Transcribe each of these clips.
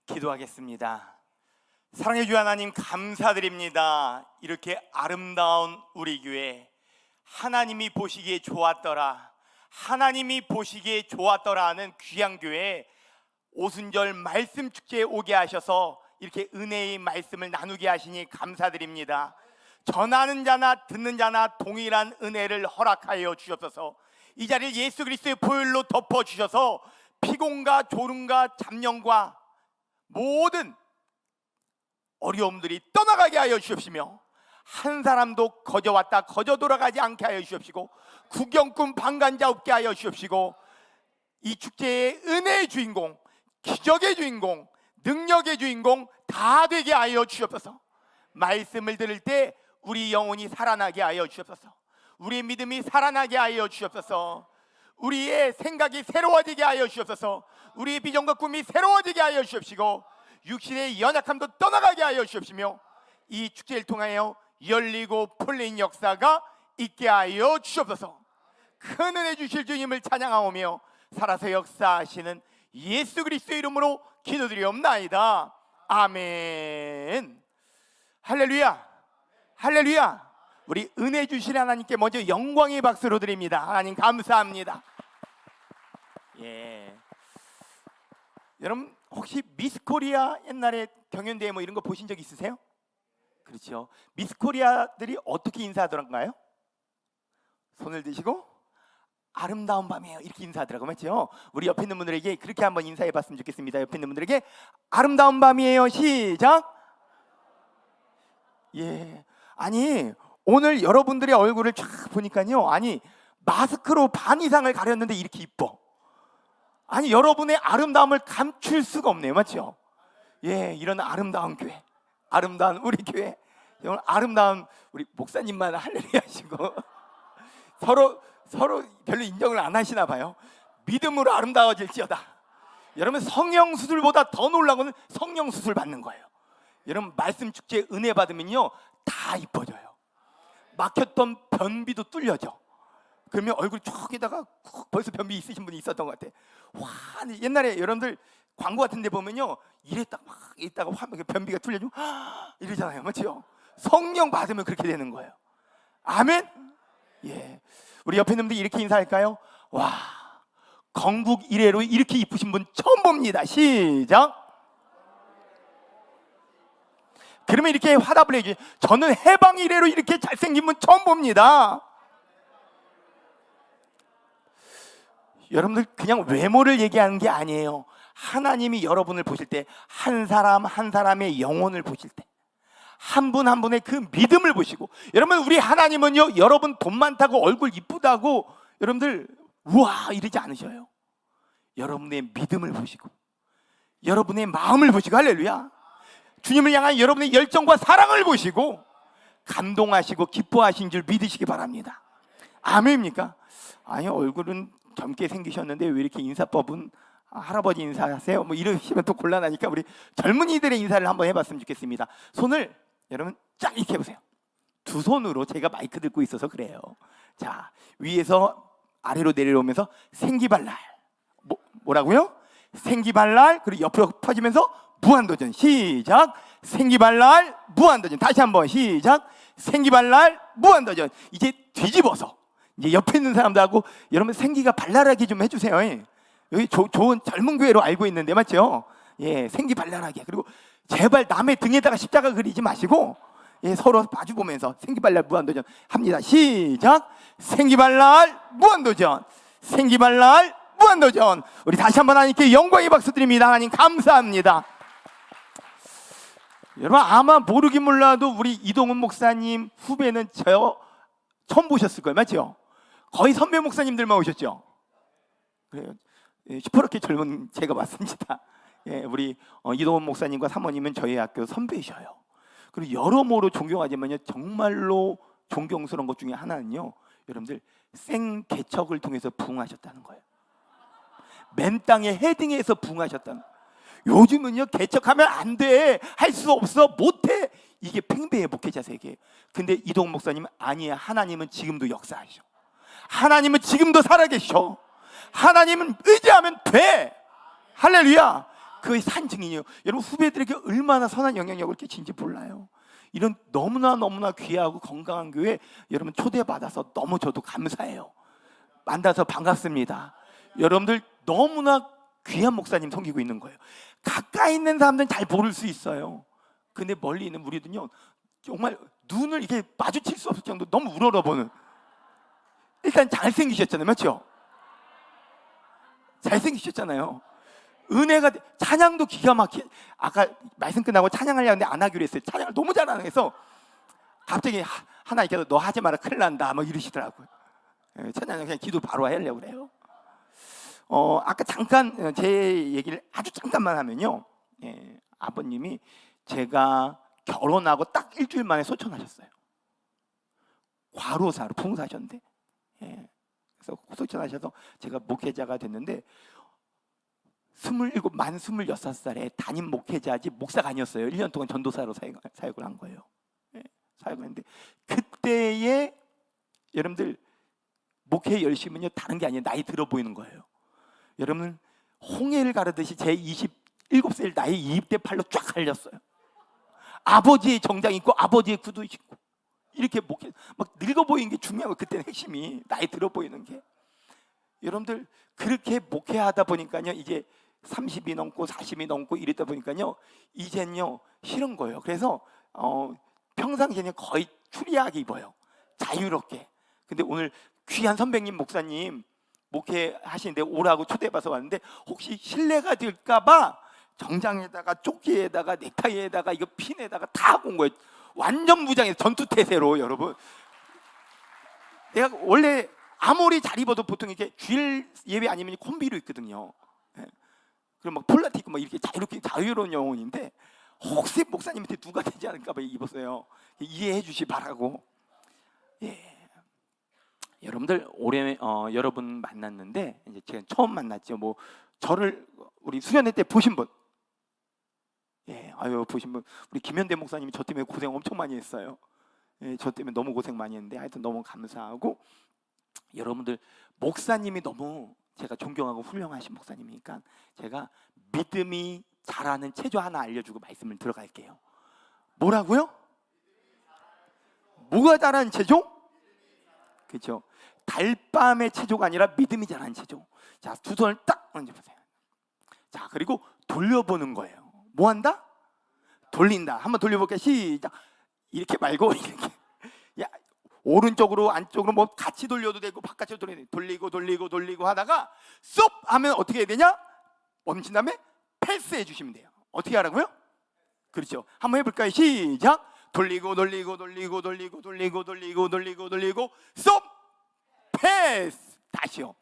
기도하겠습니다. 사랑해 주 하나님, 감사드립니다. 이렇게 아름다운 우리 교회, 하나님이 보시기에 좋았더라, 하나님이 보시기에 좋았더라 하는 귀한 교회, 오순절 말씀 축제에 오게 하셔서 이렇게 은혜의 말씀을 나누게 하시니 감사드립니다. 전하는 자나 듣는 자나 동일한 은혜를 허락하여 주셔서 이 자리를 예수 그리스도의 보혈로 덮어 주셔서 피곤과 졸음과 잡념과 모든 어려움들이 떠나가게 하여 주옵시며, 한 사람도 거저 왔다 거저 돌아가지 않게 하여 주옵시고, 구경꾼 방관자 없게 하여 주옵시고, 이 축제의 은혜의 주인공, 기적의 주인공, 능력의 주인공 다 되게 하여 주옵소서. 말씀을 들을 때 우리 영혼이 살아나게 하여 주옵소서. 우리의 믿음이 살아나게 하여 주옵소서. 우리의 생각이 새로워지게 하여 주옵소서. 우리의 비전과 꿈이 새로워지게 하여 주옵시고, 육신의 연약함도 떠나가게 하여 주옵시며, 이 축제를 통하여 열리고 풀린 역사가 있게 하여 주옵소서. 큰 은혜 주실 주님을 찬양하오며 살아서 역사하시는 예수 그리스도의 이름으로 기도드리옵나이다. 아멘. 할렐루야, 할렐루야. 우리 은혜 주신 하나님께 먼저 영광의 박수로 드립니다. 하나님 감사합니다. 예. 여러분 혹시 미스코리아 옛날에 경연대회 뭐 이런 거 보신 적 있으세요? 그렇죠. 미스코리아들이 어떻게 인사하더란가요? 손을 드시고 아름다운 밤이에요 이렇게 인사하더라고요. 맞죠? 우리 옆에 있는 분들에게 그렇게 한번 인사해 봤으면 좋겠습니다. 옆에 있는 분들에게 아름다운 밤이에요. 시작. 예. 아니 오늘 여러분들의 얼굴을 쫙 보니까요, 아니 마스크로 반 이상을 가렸는데 이렇게 이뻐. 아니 여러분의 아름다움을 감출 수가 없네요. 맞죠? 예, 이런 아름다운 교회, 아름다운 우리 교회, 오늘 아름다운 우리 목사님만 할렐루야 하시고 서로 별로 인정을 안 하시나 봐요. 믿음으로 아름다워질지어다. 여러분 성령 수술보다 더 놀라운 거는 성령 수술 받는 거예요. 여러분 말씀 축제 은혜 받으면요 다 이뻐져요. 막혔던 변비도 뚫려져. 그러면 얼굴 쪽에다가 벌써 변비 있으신 분이 있었던 것 같아. 와, 옛날에 여러분들 광고 같은 데 보면요 이랬다가 막 있다가 변비가 뚫려지고 이러잖아요. 맞죠? 성령 받으면 그렇게 되는 거예요. 아멘. 예, 우리 옆에 있는 분들 이렇게 인사할까요? 와, 건국 이래로 이렇게 이쁘신 분 처음 봅니다. 시작. 그러면 이렇게 화답을 해주죠. 저는 해방 이래로 이렇게 잘생긴 분 처음 봅니다. 여러분들 그냥 외모를 얘기하는 게 아니에요. 하나님이 여러분을 보실 때, 한 사람 한 사람의 영혼을 보실 때, 한 분 한 분의 그 믿음을 보시고, 여러분 우리 하나님은요 여러분 돈 많다고 얼굴 이쁘다고 여러분들 우와 이러지 않으셔요. 여러분의 믿음을 보시고 여러분의 마음을 보시고, 할렐루야, 주님을 향한 여러분의 열정과 사랑을 보시고 감동하시고 기뻐하신 줄 믿으시기 바랍니다. 아멘입니까? 아니 얼굴은 젊게 생기셨는데 왜 이렇게 인사법은 할아버지 인사하세요? 뭐 이러시면 또 곤란하니까 우리 젊은이들의 인사를 한번 해봤으면 좋겠습니다. 손을 여러분 쫙 이렇게 해보세요. 두 손으로, 제가 마이크 들고 있어서 그래요. 자, 위에서 아래로 내려오면서 생기발랄. 뭐라고요? 생기발랄. 그리고 옆으로 퍼지면서 무한도전. 시작. 생기발랄 무한도전. 다시 한번 시작. 생기발랄 무한도전. 이제 뒤집어서 이제 옆에 있는 사람들하고 여러분 생기가 발랄하게 좀 해주세요. 여기 좋은 젊은 교회로 알고 있는데 맞죠? 예, 생기발랄하게. 그리고 제발 남의 등에다가 십자가 그리지 마시고, 예, 서로 마주보면서 생기발랄 무한도전 합니다. 시작. 생기발랄 무한도전. 생기발랄 무한도전. 우리 다시 한번 하나님께 영광의 박수 드립니다. 하나님 감사합니다. 여러분 아마 모르긴 몰라도 우리 이동훈 목사님 후배는 저 처음 보셨을 거예요. 맞죠? 거의 선배 목사님들만 오셨죠? 그래요. 예, 시퍼렇게 젊은 제가 맞습니다. 예, 우리 이동훈 목사님과 사모님은 저희 학교 선배이셔요. 그리고 여러모로 존경하지만요 정말로 존경스러운 것 중에 하나는요, 여러분들 생개척을 통해서 부흥하셨다는 거예요. 맨 땅에 헤딩해서 부흥하셨다는 거예요. 요즘은요 개척하면 안 돼, 할 수 없어, 못해, 이게 팽배의 목회자 세계. 근데 이동훈 목사님은 아니에요. 하나님은 지금도 역사하셔. 하나님은 지금도 살아계셔. 하나님은 의지하면 돼. 할렐루야. 그의 산증인이에요. 여러분 후배들에게 얼마나 선한 영향력을 끼친지 몰라요. 이런 너무나 귀하고 건강한 교회 여러분 초대받아서 너무 저도 감사해요. 만나서 반갑습니다. 여러분들 너무나 귀한 목사님 섬기고 있는 거예요. 가까이 있는 사람들은 잘 모를 수 있어요. 근데 멀리 있는 우리들은요 정말 눈을 이렇게 마주칠 수 없을 정도 너무 우러러보는. 일단 잘생기셨잖아요, 맞죠? 잘생기셨잖아요. 은혜가 찬양도 기가 막히. 아까 말씀 끝나고 찬양하려고 했는데 안 하기로 했어요. 찬양을 너무 잘하는 해서 갑자기 하나님께서 너 하지 마라 큰일 난다 막 이러시더라고요. 찬양은 그냥 기도 바로 하려고 그래요. 아까 잠깐 제 얘기를 아주 잠깐만 하면요, 아버님이 제가 결혼하고 딱 일주일 만에 소천하셨어요. 과로사로 부흥사셨는데, 그래서 소천하셔서 제가 목회자가 됐는데 27만 26살에 담임 목회자지 목사가 아니었어요. 1년 동안 전도사로 사역을 한 거예요. 사역을 했는데 그때의 여러분들 목회 열심은요 다른 게 아니에요. 나이 들어 보이는 거예요. 여러분 홍해를 가르듯이 제 27살 나이 2입대 팔로 쫙 갈렸어요. 아버지의 정장 입고 아버지의 구두 신고 이렇게 목회 막 늙어 보이는 게 중요하고 그때는 핵심이 나이 들어 보이는 게. 여러분들 그렇게 목회하다 보니까요 이제 30이 넘고 40이 넘고 이랬다 보니까요 이젠요 싫은 거예요. 그래서 평상시에는 거의 추리하게 입어요. 자유롭게. 근데 오늘 귀한 선배님 목사님 목회하시는데 오라고 초대받아서 왔는데 혹시 실례가 될까봐 정장에다가 조끼에다가 넥타이에다가 이거 핀에다가 다 하고 온 거예요. 완전 무장해서 전투태세로. 여러분 내가 원래 아무리 잘 입어도 보통 이렇게 주일 예배 아니면 콤비로 있거든요. 그럼 막 폴라티 입고 막 이렇게 자유로운 영혼인데 혹시 목사님한테 누가 되지 않을까봐 입었어요. 이해해 주시 바라고. 여러분들 올해 여러분 만났는데 이제 제가 처음 만났죠. 뭐 저를 우리 수련회 때 보신 분, 보신 분 우리 김현대 목사님이 저 때문에 고생 엄청 많이 했어요. 저 때문에 너무 고생 많이 했는데 하여튼 너무 감사하고 여러분들 목사님이 너무 제가 존경하고 훌륭하신 목사님이니까 제가 믿음이 잘하는 체조 하나 알려주고 말씀을 들어갈게요. 뭐라고요? 뭐가 잘하는 체조? 그렇죠. 달밤의 체조가 아니라 믿음이 잘하는 체조. 자, 두 손을 딱 얹어보세요. 자, 그리고 돌려보는 거예요. 뭐 한다? 돌린다. 한번 돌려볼게요. 시작. 이렇게 말고 이렇게. 야, 오른쪽으로 안쪽으로 뭐 같이 돌려도 되고 바깥으로 돌리고 하다가 쏙 하면 어떻게 해야 되냐? 멈춘 다음에 패스해 주시면 돼요. 어떻게 하라고요? 그렇죠. 한번 해볼까요? 시작. 돌리고 쏙 패스. 다시요.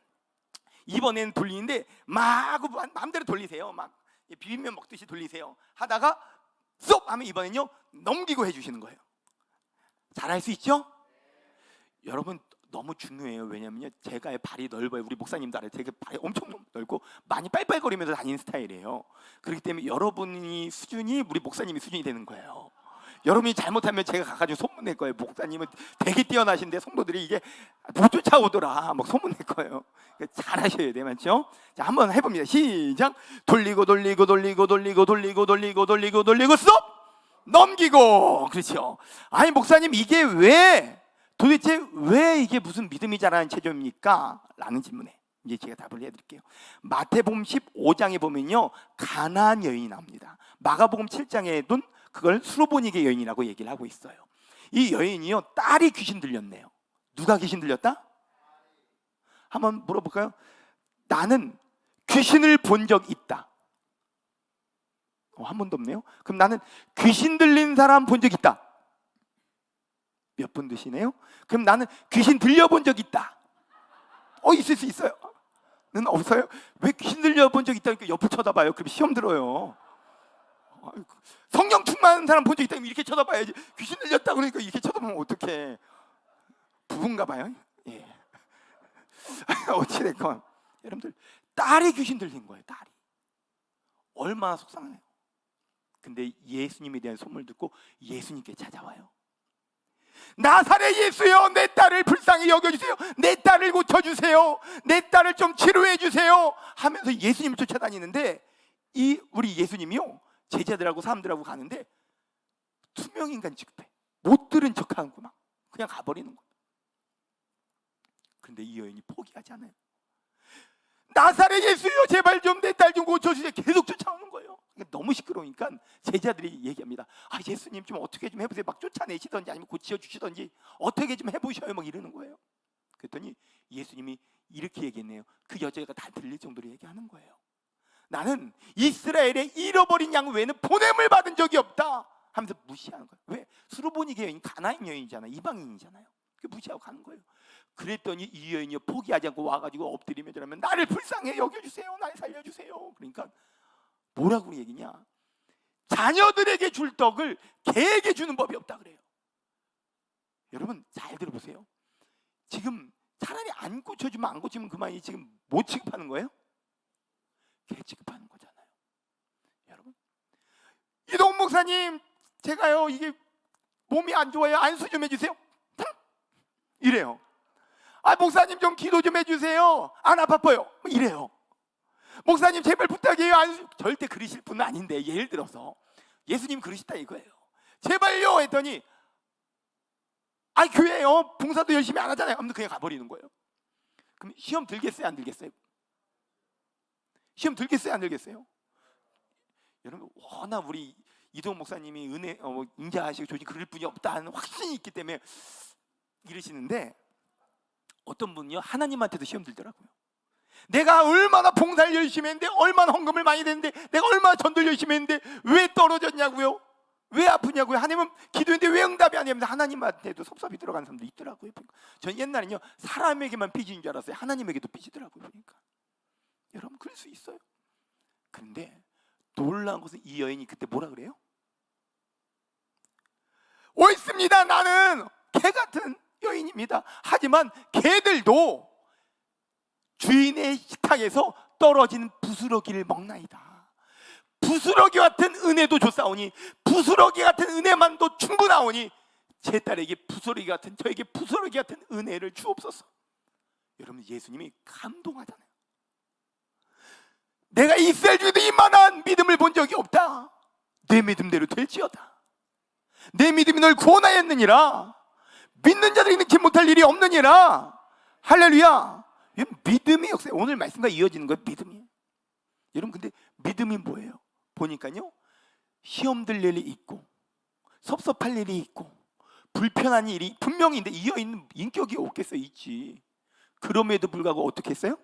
이번에는 돌리는데 마음대로 돌리세요. 막 비빔면 먹듯이 돌리세요. 하다가 쏙 하면 이번엔요 넘기고 해주시는 거예요. 잘할 수 있죠? 여러분 너무 중요해요. 왜냐면요 제가 발이 넓어요. 우리 목사님도 알아요. 제가 발이 엄청 넓고 많이 빨빨거리면서 다니는 스타일이에요. 그렇기 때문에 여러분이 수준이 우리 목사님이 수준이 되는 거예요. 여러분이 잘못하면 제가 가가지고 소문낼 거예요. 목사님은 되게 뛰어나신데 성도들이 이게 못 쫓아오더라 막 소문낼 거예요. 잘하셔야 돼요. 맞죠? 자, 한번 해봅니다. 시작. 돌리고 쏙 넘기고. 그렇죠. 아니 목사님 이게 도대체 왜 이게 무슨 믿음이 자라는 체조입니까? 라는 질문에 이제 제가 답을 해드릴게요. 마태복음 15장에 보면요 가나안 여인이 나옵니다. 마가복음 7장에도 그걸 수로보니게 여인이라고 얘기를 하고 있어요. 이 여인이요 딸이 귀신 들렸네요. 누가 귀신 들렸다? 한번 물어볼까요? 나는 귀신을 본 적 있다. 한 번도 없네요. 그럼 나는 귀신 들린 사람 본 적 있다. 몇 분 드시네요? 그럼 나는 귀신 들려본 적 있다. 있을 수 있어요. 는 없어요? 왜 귀신 들려본 적 있다니까 옆을 쳐다봐요. 그럼 시험 들어요. 성령 충만한 사람 본 적 있다. 이렇게 쳐다봐야지. 귀신 들렸다 그러니까 이렇게 쳐다보면 어떡해. 부부인가 봐요. 어찌됐건 여러분들 딸이 귀신 들린 거예요. 딸이 얼마나 속상해요. 근데 예수님에 대한 소문을 듣고 예수님께 찾아와요. 나사렛 예수여 내 딸을 불쌍히 여겨주세요. 내 딸을 고쳐주세요. 내 딸을 좀 치료해 주세요 하면서 예수님을 쫓아다니는데 이 우리 예수님이요, 제자들하고 사람들하고 가는데 투명인간 취급해. 못 들은 척하고 막 그냥 가버리는 거예요. 그런데 이 여인이 포기하지 않아요. 나사렛 예수요, 제발 좀 내 딸 좀 고쳐주세요. 계속 쫓아오는 거예요. 너무 시끄러우니까 제자들이 얘기합니다. 예수님 좀 어떻게 좀 해보세요. 막 쫓아내시던지 아니면 고치어주시던지 어떻게 좀 해보셔요. 막 이러는 거예요. 그랬더니 예수님이 이렇게 얘기했네요. 그 여자가 다 들릴 정도로 얘기하는 거예요. 나는 이스라엘의 잃어버린 양 외에는 보냄을 받은 적이 없다 하면서 무시하는 거예요. 왜? 수르보니게 여인, 가나안 여인이잖아요. 이방인이잖아요. 무시하고 가는 거예요. 그랬더니 이 여인이 포기하지 않고 와가지고 엎드리며 저러면 나를 불쌍히 여겨주세요, 날 살려주세요. 그러니까 뭐라고 얘기냐, 자녀들에게 줄 떡을 개에게 주는 법이 없다 그래요. 여러분 잘 들어보세요. 지금 차라리 안 고쳐주면 안 고치면 그만이 지금 뭐 취급하는 거예요? 개 취급하는 거잖아요. 여러분, 이동 목사님 제가요 이게 몸이 안 좋아요, 안수 좀 해주세요. 이래요. 목사님 좀 기도 좀 해주세요, 안 아파요. 이래요. 목사님 제발 부탁해요, 안수. 절대 그러실 분은 아닌데 예를 들어서 예수님 그러시다 이거예요. 제발요 했더니 교회요 봉사도 열심히 안 하잖아요. 아무튼 그냥 가버리는 거예요. 그럼 시험 들겠어요, 안 들겠어요? 시험 들겠어요, 안 들겠어요? 여러분 워낙 우리 이동 목사님이 은혜 인자하시고 조직 그럴 분이 없다는 확신이 있기 때문에 이러시는데, 어떤 분은요 하나님한테도 시험 들더라고요. 내가 얼마나 봉사를 열심히 했는데, 얼마나 헌금을 많이 됐는데, 내가 얼마나 전도를 열심히 했는데 왜 떨어졌냐고요? 왜 아프냐고요? 하나님은 기도했는데 왜 응답이 안 되면서 하나님한테도 섭섭이 들어가는 사람도 있더라고요. 전 옛날에는요 사람에게만 빚인 줄 알았어요. 하나님에게도 빚이더라고요. 보니까 여러분 그럴 수 있어요. 그런데 놀라운 것은 이 여인이 그때 뭐라 그래요? 옳습니다, 나는 개 같은 여인입니다. 하지만 개들도 주인의 식탁에서 떨어진 부스러기를 먹나이다. 부스러기 같은 은혜도 줬사오니, 부스러기 같은 은혜만도 충분하오니 제 딸에게 부스러기 같은, 저에게 부스러기 같은 은혜를 주옵소서. 여러분 예수님이 감동하잖아요. 내가 이스라엘 중에도 이만한 믿음을 본 적이 없다. 내 믿음대로 될지어다. 내 믿음이 널 구원하였느니라. 믿는 자들이 능치 못할 일이 없느니라. 할렐루야. 믿음의 역사, 오늘 말씀과 이어지는 거예요. 믿음이. 여러분 근데 믿음이 뭐예요? 보니까요 시험 들 일이 있고 섭섭할 일이 있고 불편한 일이 분명히 있는데, 이 여인은 인격이 없겠어요? 있지. 그럼에도 불구하고 어떻게 했어요?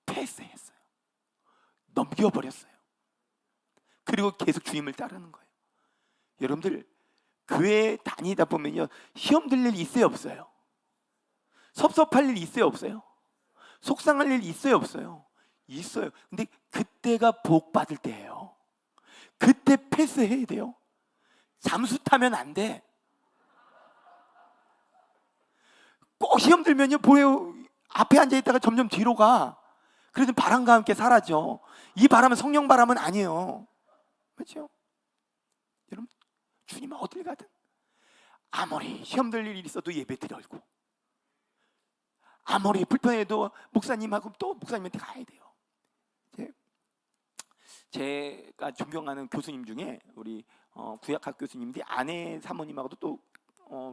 패스했어요. 넘겨버렸어요. 그리고 계속 주님을 따르는 거예요. 여러분들 교회 다니다 보면요 시험 들 일 있어요, 없어요? 섭섭할 일 있어요, 없어요? 속상할 일 있어요, 없어요? 있어요. 근데 그때가 복 받을 때예요. 그때 패스해야 돼요. 잠수 타면 안 돼. 꼭 시험 들면요 보여요, 앞에 앉아 있다가 점점 뒤로 가. 그래도 바람과 함께 사라져. 이 바람은 성령 바람은 아니에요. 그렇죠? 여러분 주님은 어딜 가든 아무리 시험 들 일이 있어도 예배 드리고, 아무리 불편해도 목사님하고 또 목사님한테 가야 돼요. 제가 존경하는 교수님 중에 우리 구약학 교수님인데, 아내 사모님하고도 또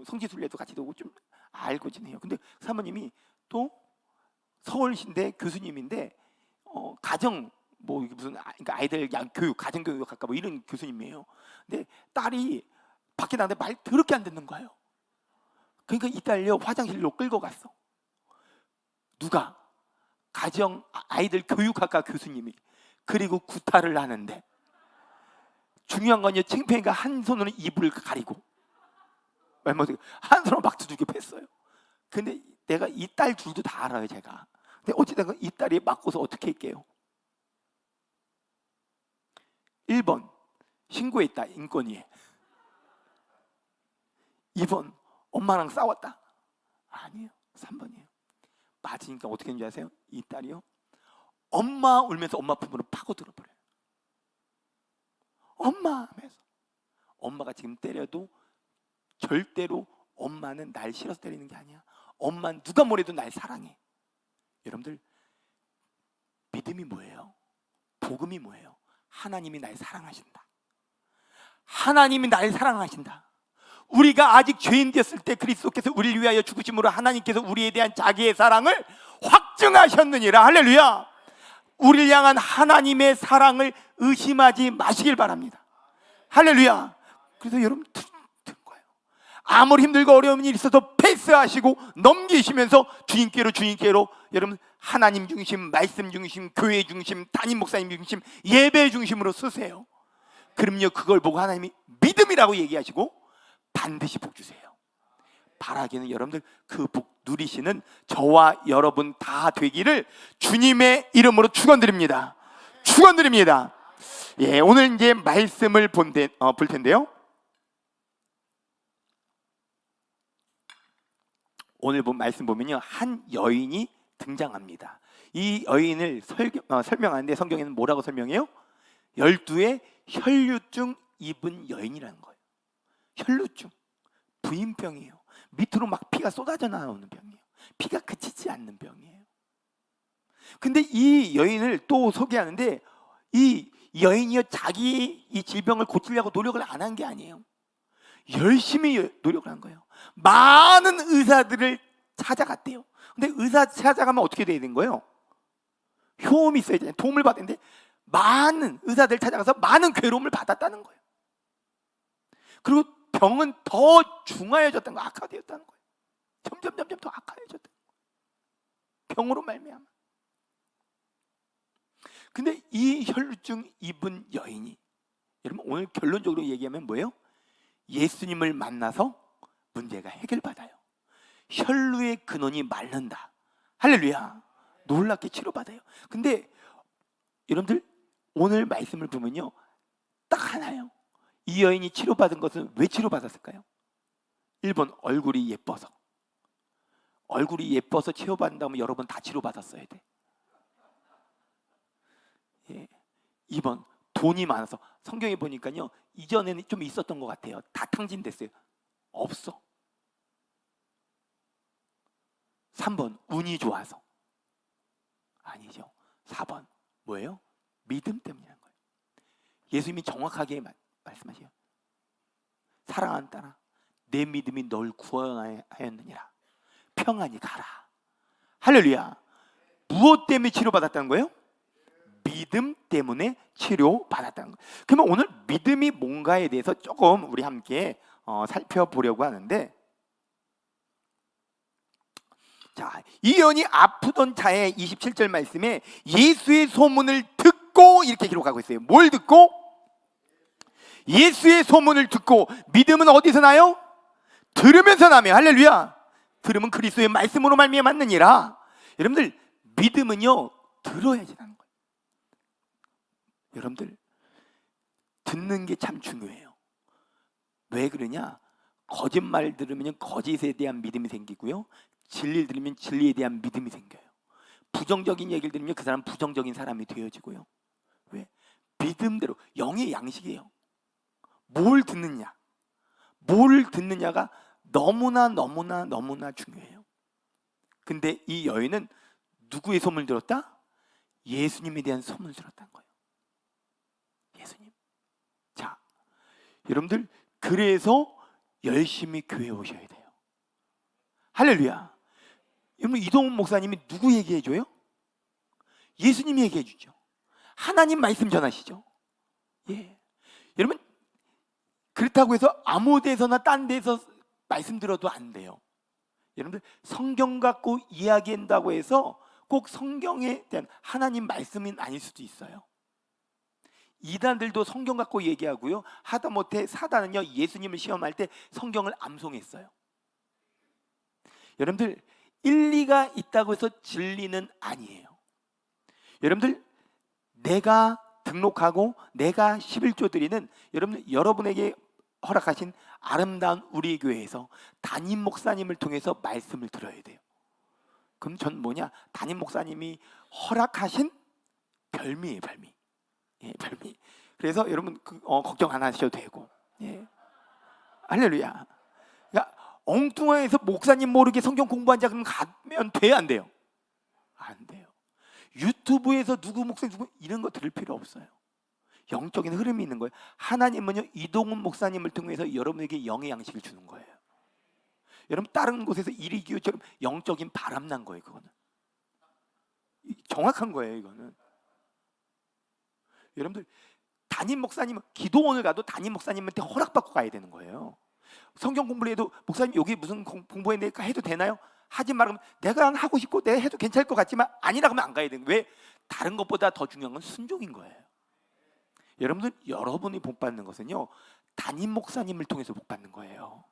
성지순례도 같이 오고 좀 알고 지내요. 근데 사모님이 또 서울신대 교수님인데 가정 뭐 무슨 그러니까 아이들 교육, 가정교육 학과 뭐 이런 교수님이에요. 근데 딸이 밖에 나가는데 말 더럽게 안 듣는 거예요. 그러니까 이 딸요 화장실로 끌고 갔어. 누가? 가정 아이들 교육학과 교수님이. 그리고 구타를 하는데, 중요한 건요 창피하니까 한 손으로 입을 가리고 한 손으로 막 두들겨 팼어요. 근데 내가 이 딸 둘도 다 알아요 제가. 근데 어찌됐건 이 딸이 맞고서 어떻게 할게요? 1번 신고했다, 인권위에. 2번 엄마랑 싸웠다. 아니에요, 3번이에요. 맞으니까 어떻게 했는지 아세요? 이 딸이요 엄마 울면서 엄마 품으로 파고들어 버려요. 엄마 하면서. 엄마가 지금 때려도 절대로 엄마는 날 싫어서 때리는 게 아니야. 엄마는 누가 뭐래도 날 사랑해. 여러분들 믿음이 뭐예요? 복음이 뭐예요? 하나님이 날 사랑하신다. 하나님이 날 사랑하신다. 우리가 아직 죄인 되었을 때 그리스도께서 우리를 위하여 죽으심으로 하나님께서 우리에 대한 자기의 사랑을 확증하셨느니라. 할렐루야. 우리를 향한 하나님의 사랑을 의심하지 마시길 바랍니다. 할렐루야. 그래서 여러분 든 거예요. 아무리 힘들고 어려운 일이 있어도 패스하시고 넘기시면서 주님께로 여러분 하나님 중심, 말씀 중심, 교회 중심, 담임 목사님 중심, 예배 중심으로 쓰세요. 그럼요, 그걸 보고 하나님이 믿음이라고 얘기하시고 반드시 복 주세요. 바라기는 여러분들 그 복 누리시는 저와 여러분 다 되기를 주님의 이름으로 축원드립니다. 축원드립니다. 예, 오늘 이제 말씀을 볼 텐데요. 오늘 본 말씀 보면요, 한 여인이 등장합니다. 이 여인을 설명하는데 성경에는 뭐라고 설명해요? 12의 혈류증 입은 여인이라는 거예요. 혈류증, 부인병이에요. 밑으로 막 피가 쏟아져 나오는 병이에요. 피가 그치지 않는 병이에요. 근데 이 여인을 또 소개하는데 이 여인이요, 자기 이 질병을 고치려고 노력을 안 한 게 아니에요. 열심히 노력을 한 거예요. 많은 의사들을 찾아갔대요. 근데 의사 찾아가면 어떻게 돼야 되는 거예요? 효험이 있어야 되잖아요. 도움을 받았는데 많은 의사들 찾아가서 많은 괴로움을 받았다는 거예요. 그리고 병은 더 중하여졌다는 거예요. 악화되었다는 거예요. 점점 더 악화해졌다는 거예요. 병으로 말미암아. 근데 이 혈루증 입은 여인이, 여러분 오늘 결론적으로 얘기하면 뭐예요? 예수님을 만나서 문제가 해결받아요. 혈루의 근원이 마른다. 할렐루야. 놀랍게 치료받아요. 근데 여러분들 오늘 말씀을 보면요, 딱 하나요. 이 여인이 치료받은 것은 왜 치료받았을까요? 1번 얼굴이 예뻐서. 얼굴이 예뻐서 치료받는다면 여러분 다 치료받았어야 돼. 예. 2번 돈이 많아서. 성경에 보니까요, 이전에는 좀 있었던 것 같아요. 다 탕진됐어요. 없어. 3번 운이 좋아서. 아니죠. 4번 뭐예요? 믿음 때문이라는 거예요. 예수님이 정확하게 말씀하세요. 사랑하는 딸아, 내 믿음이 널 구원하였느니라. 평안히 가라. 할렐루야. 무엇 때문에 치료받았다는 거예요? 믿음 때문에 치료받았다는 거예요. 그러면 오늘 믿음이 뭔가에 대해서 조금 우리 함께 살펴보려고 하는데, 자, 이 여인이 아프던 자의 27절 말씀에 예수의 소문을 듣고 이렇게 기록하고 있어요. 뭘 듣고? 예수의 소문을 듣고. 믿음은 어디서 나요? 들으면서 나며. 할렐루야. 들으면 그리스도의 말씀으로 말미암았느니라. 여러분들 믿음은요, 들어야지 나는 거예요. 여러분들 듣는 게 참 중요해요. 왜 그러냐? 거짓말 들으면 거짓에 대한 믿음이 생기고요, 진리를 들으면 진리에 대한 믿음이 생겨요. 부정적인 얘기를 들으면 그 사람 부정적인 사람이 되어지고요. 왜? 믿음대로. 영의 양식이에요. 뭘 듣느냐, 뭘 듣느냐가 너무나 중요해요. 근데 이 여인은 누구의 소문을 들었다? 예수님에 대한 소문을 들었다는 거예요. 예수님. 자, 여러분들 그래서 열심히 교회에 오셔야 돼요. 할렐루야. 여러분 이동훈 목사님이 누구 얘기해 줘요? 예수님이 얘기해 주죠. 하나님 말씀 전하시죠. 예. 여러분 그렇다고 해서 아무 데서나 딴 데서 말씀 들어도 안 돼요. 여러분들 성경 갖고 이야기한다고 해서 꼭 성경에 대한 하나님 말씀은 아닐 수도 있어요. 이단들도 성경 갖고 얘기하고요, 하다못해 사단은요, 예수님을 시험할 때 성경을 암송했어요. 여러분들 일리가 있다고 해서 진리는 아니에요. 여러분들 내가 등록하고 내가 11조 드리는 여러분들, 여러분에게 허락하신 아름다운 우리 교회에서 담임 목사님을 통해서 말씀을 들어야 돼요. 그럼 전 뭐냐? 담임 목사님이 허락하신 별미예요, 별미. 예, 별미. 그래서 여러분 걱정 안 하셔도 되고. 예. 할렐루야. 그러니까 엉뚱해서 목사님 모르게 성경 공부한 자 그럼 가면 돼요, 안 돼요? 안 돼요. 유튜브에서 누구 목사님 누구 이런 거 들을 필요 없어요. 영적인 흐름이 있는 거예요. 하나님은요, 이동훈 목사님을 통해서 여러분에게 영의 양식을 주는 거예요. 여러분 다른 곳에서 이리기요처럼 영적인 바람난 거예요. 그거는 정확한 거예요. 이거는 여러분들 담임 목사님, 기도원을 가도 담임 목사님한테 허락받고 가야 되는 거예요. 성경 공부를 해도 목사님 여기 무슨 공부해내니까 해도 되나요? 하지 말으면 내가 하고 싶고 내가 해도 괜찮을 것 같지만 아니라고 하면 안 가야 되는 거예요. 왜? 다른 것보다 더 중요한 건 순종인 거예요. 여러분들 여러분이 복 받는 것은요, 담임 목사님을 통해서 복 받는 거예요.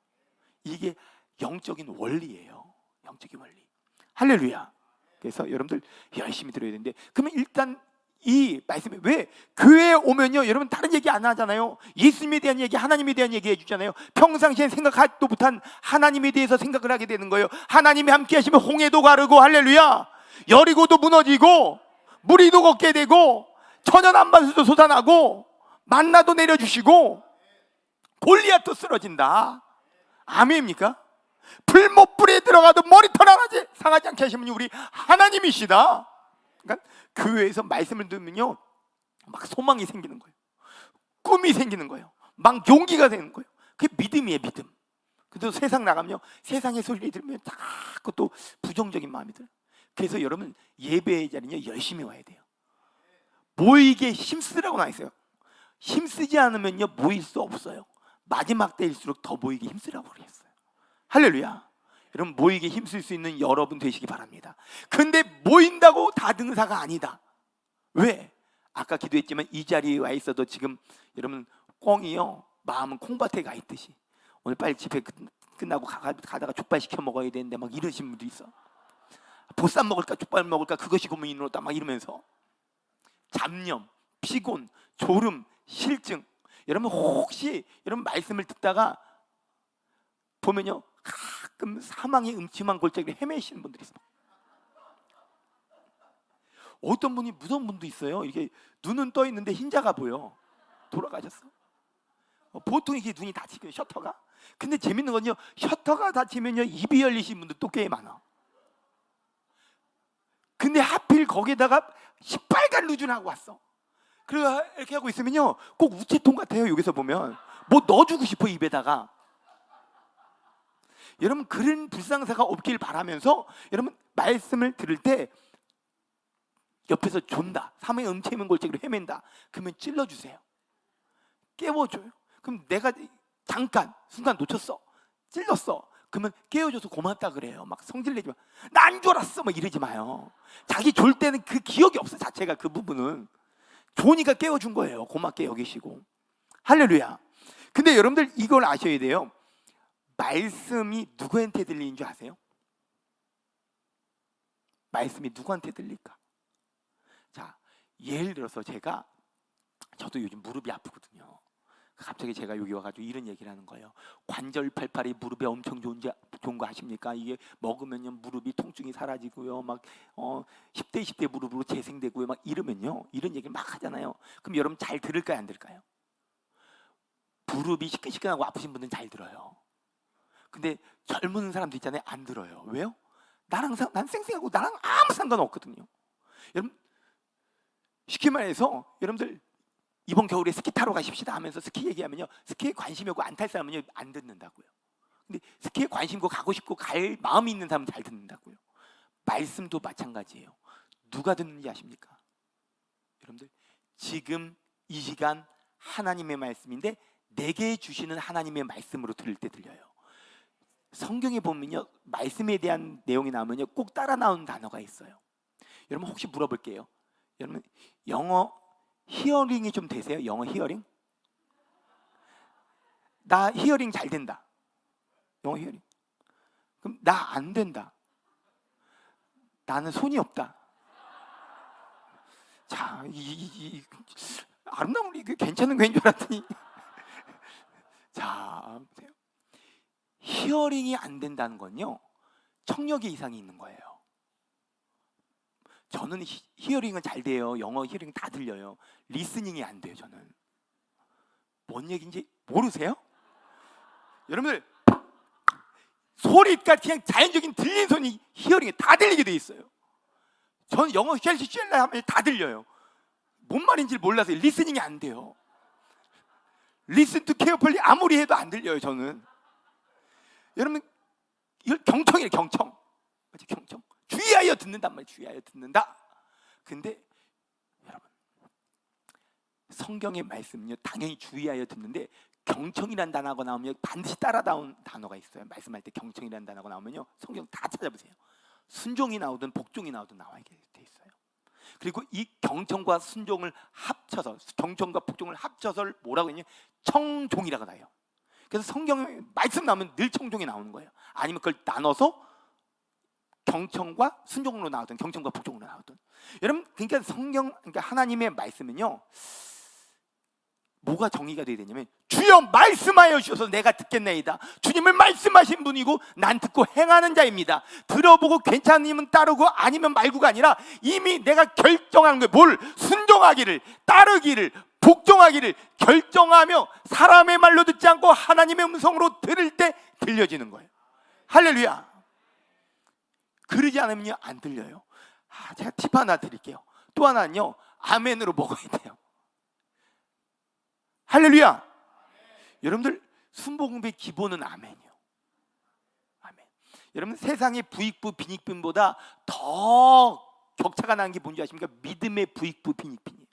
이게 영적인 원리예요. 영적인 원리. 할렐루야. 그래서 여러분들 열심히 들어야 되는데, 그러면 일단 이 말씀이 왜 교회에 오면요, 여러분 다른 얘기 안 하잖아요. 예수님에 대한 얘기, 하나님에 대한 얘기 해주잖아요. 평상시에 생각하지도 못한 하나님에 대해서 생각을 하게 되는 거예요. 하나님이 함께 하시면 홍해도 가르고, 할렐루야, 여리고도 무너지고 무리도 걷게 되고 천연 안바수도 솟아나고 만나도 내려주시고 골리앗도 쓰러진다. 아멘입니까? 풀못불에 들어가도 머리털 하나 상하지 않게 하시면 우리 하나님이시다. 그러니까 교회에서 말씀을 들으면요, 막 소망이 생기는 거예요. 꿈이 생기는 거예요. 막 용기가 되는 거예요. 그게 믿음이에요, 믿음. 그래도 세상 나가면요, 세상의 소리를 들으면 자꾸 또 부정적인 마음이 들어요. 그래서 여러분 예배의 자리는요, 열심히 와야 돼요. 모이게 힘쓰라고 나와 있어요. 힘쓰지 않으면요, 모일 수 없어요. 마지막 때일수록 더 모이게 힘쓰라고 그랬어요. 할렐루야. 여러분 모이게 힘쓸 수 있는 여러분 되시기 바랍니다. 근데 모인다고 다 등사가 아니다. 왜? 아까 기도했지만 이 자리에 와 있어도 지금 여러분 꽁이요, 마음은 콩밭에 가 있듯이 오늘 빨리 집회 끝나고 가다가 족발 시켜 먹어야 되는데 막 이러신 분도 있어. 보쌈 먹을까 족발 먹을까 그것이 고민이로다 막 이러면서 잡념, 피곤, 졸음, 실증. 여러분 혹시 여러분 말씀을 듣다가 보면요, 가끔 사망의 음침한 골짜기를 헤매시는 분들이 있어요. 어떤 분이 무서운 분도 있어요. 이게 눈은 떠 있는데 흰자가 보여. 돌아가셨어. 보통 이게 눈이 닫히거든요, 셔터가. 근데 재밌는 건요, 셔터가 닫히면요 입이 열리신 분들 또 꽤 많아. 근데 하필 거기에다가 시빨간 루즈하고 왔어. 그래서 이렇게 하고 있으면요, 꼭 우체통 같아요. 여기서 보면 뭐 넣어주고 싶어, 입에다가. 여러분 그런 불상사가 없길 바라면서 여러분 말씀을 들을 때 옆에서 존다, 사망의 음침한 골짜기로 헤맨다, 그러면 찔러주세요. 깨워줘요. 그럼 내가 잠깐 순간 놓쳤어, 찔렀어, 그러면 깨워줘서 고맙다 그래요. 막 성질내지 마. 나 안 졸았어 막 이러지 마요. 자기 졸 때는 그 기억이 없어, 자체가. 그 부분은 좋으니까 깨워준 거예요. 고맙게 여기시고. 할렐루야. 근데 여러분들 이걸 아셔야 돼요. 말씀이 누구한테 들리는 줄 아세요? 말씀이 누구한테 들릴까? 자, 예를 들어서 저도 요즘 무릎이 아프거든요. 갑자기 제가 여기 와가지고 이런 얘기를 하는 거예요. 관절 팔팔이 무릎에 엄청 좋은 거 아십니까? 이게 먹으면요 무릎이 통증이 사라지고요, 막 10대 20대 무릎으로 재생되고요, 막 이러면요, 이런 얘기를 막 하잖아요. 그럼 여러분 잘 들을까요, 안 들을까요? 무릎이 시큰시큰하고 아프신 분들은 잘 들어요. 근데 젊은 사람들 있잖아요, 안 들어요. 왜요? 난 쌩쌩하고 나랑 아무 상관없거든요. 여러분 쉽게 말해서 여러분들 이번 겨울에 스키 타러 가십시다 하면서 스키 얘기하면요, 스키에 관심이 없고 안 탈 사람은요 안 듣는다고요. 근데 스키에 관심 있고 가고 싶고 갈 마음이 있는 사람은 잘 듣는다고요. 말씀도 마찬가지예요. 누가 듣는지 아십니까? 여러분들 지금 이 시간 하나님의 말씀인데 내게 주시는 하나님의 말씀으로 들을 때 들려요. 성경에 보면요, 말씀에 대한 내용이 나오면요 꼭 따라 나오는 단어가 있어요. 여러분 혹시 물어볼게요. 여러분 영어 히어링이 좀 되세요? 영어 히어링? 나 히어링 잘 된다. 영어 히어링. 그럼 나 안 된다. 나는 손이 없다. 자, 아름다운 우리 괜찮은 거인 줄 알았더니 자, 보세요. 히어링이 안 된다는 건요, 청력의 이상이 있는 거예요. 저는 히어링은 잘 돼요. 영어 히어링 다 들려요. 리스닝이 안 돼요. 저는 뭔 얘기인지 모르세요? 여러분들 소리가 그냥 자연적인 들리는 소리 히어링에 다 들리게 돼 있어요. 저는 영어 쉘라 하면 다 들려요. 뭔 말인지 몰라서 리스닝이 안 돼요. Listen to carefully 아무리 해도 안 들려요. 저는. 여러분 이걸 경청이에요. 경청. 맞죠? 경청. 주의하여 듣는단 말이에요. 주의하여 듣는다. 근데 여러분 성경의 말씀은요 당연히 주의하여 듣는데 경청이라는 단어가 나오면 반드시 따라다운 단어가 있어요. 말씀할 때 경청이라는 단어가 나오면요 성경 다 찾아보세요. 순종이 나오든 복종이 나오든 나와 있게 돼 있어요. 그리고 이 경청과 순종을 합쳐서 경청과 복종을 합쳐서 뭐라고 했냐? 청종이라고 나요. 그래서 성경에 말씀 나오면 늘 청종이 나오는 거예요. 아니면 그걸 나눠서 경청과 순종으로 나오든 경청과 복종으로 나오든. 여러분 그러니까 그러니까 하나님의 말씀은요 뭐가 정의가 돼야 되냐면 주여 말씀하여 주셔서 내가 듣겠나이다. 주님을 말씀하신 분이고 난 듣고 행하는 자입니다. 들어보고 괜찮으면 따르고 아니면 말고가 아니라 이미 내가 결정하는 거예요. 뭘? 순종하기를, 따르기를, 복종하기를 결정하며 사람의 말로 듣지 않고 하나님의 음성으로 들을 때 들려지는 거예요. 할렐루야. 그러지 않으면 안 들려요. 제가 팁 하나 드릴게요. 또 하나는요 아멘으로 먹어야 돼요. 할렐루야. 여러분들 순복음의 기본은 아멘이요. 아멘. 여러분 세상의 부익부 빈익빈보다 더 격차가 나는 게 뭔지 아십니까? 믿음의 부익부 빈익빈이에요.